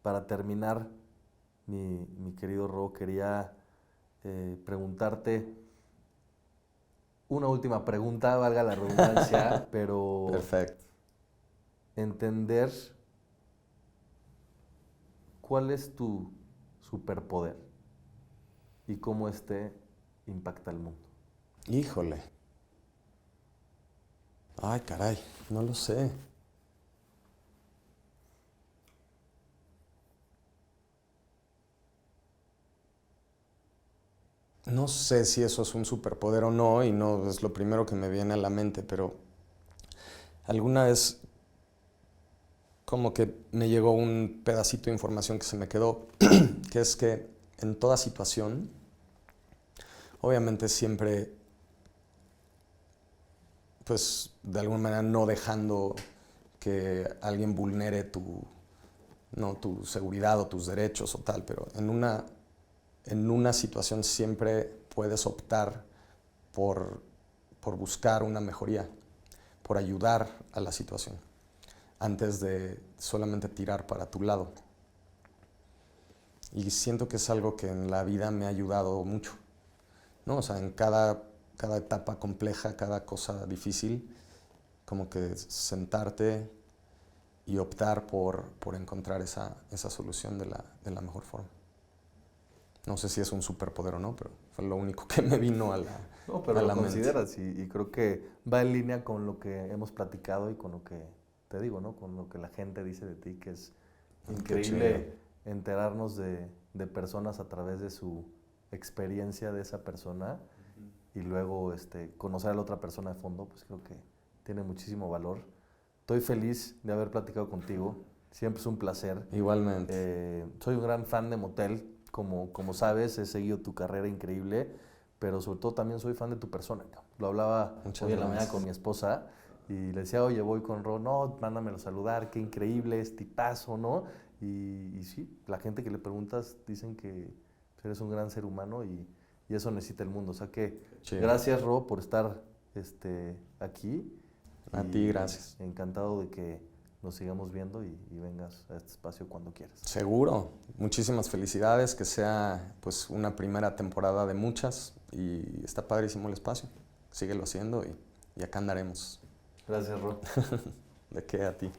para terminar, mi querido Ro, quería preguntarte una última pregunta, valga la redundancia, pero Perfecto. entender cuál es tu superpoder y cómo este impacta al mundo. Híjole. Ay, caray, no lo sé. No sé si eso es un superpoder o no, y no es lo primero que me viene a la mente, pero alguna vez como que me llegó un pedacito de información que se me quedó, que es que en toda situación, obviamente siempre, pues de alguna manera no dejando que alguien vulnere tu seguridad o tus derechos o tal, pero en una situación siempre puedes optar por buscar una mejoría, por ayudar a la situación, antes de solamente tirar para tu lado. Y siento que es algo que en la vida me ha ayudado mucho, ¿no? O sea, en cada etapa compleja, cada cosa difícil, como que sentarte y optar por encontrar esa solución de la mejor forma. No sé si es un superpoder o no, pero fue lo único que me vino a la mente. No, pero lo consideras y creo que va en línea con lo que hemos platicado y con lo que te digo, ¿no? Con lo que la gente dice de ti, que es increíble enterarnos de personas a través de su experiencia de esa persona y luego conocer a la otra persona de fondo, pues creo que tiene muchísimo valor. Estoy feliz de haber platicado contigo, siempre es un placer. Igualmente. Soy un gran fan de Motel, como sabes, he seguido tu carrera increíble, pero sobre todo también soy fan de tu persona. Lo hablaba hoy en la mañana con mi esposa y le decía, oye, voy con Ro, no, mándamelo a saludar, qué increíble, es tipazo, ¿no? Y sí, la gente que le preguntas dicen que eres un gran ser humano y eso necesita el mundo. O sea que gracias, Ro, por estar aquí. A ti, gracias. Encantado de que nos sigamos viendo y vengas a este espacio cuando quieras. Seguro. Muchísimas felicidades, que sea pues una primera temporada de muchas y está padrísimo el espacio. Síguelo haciendo y acá andaremos. Gracias, Ro. ¿De qué? A ti.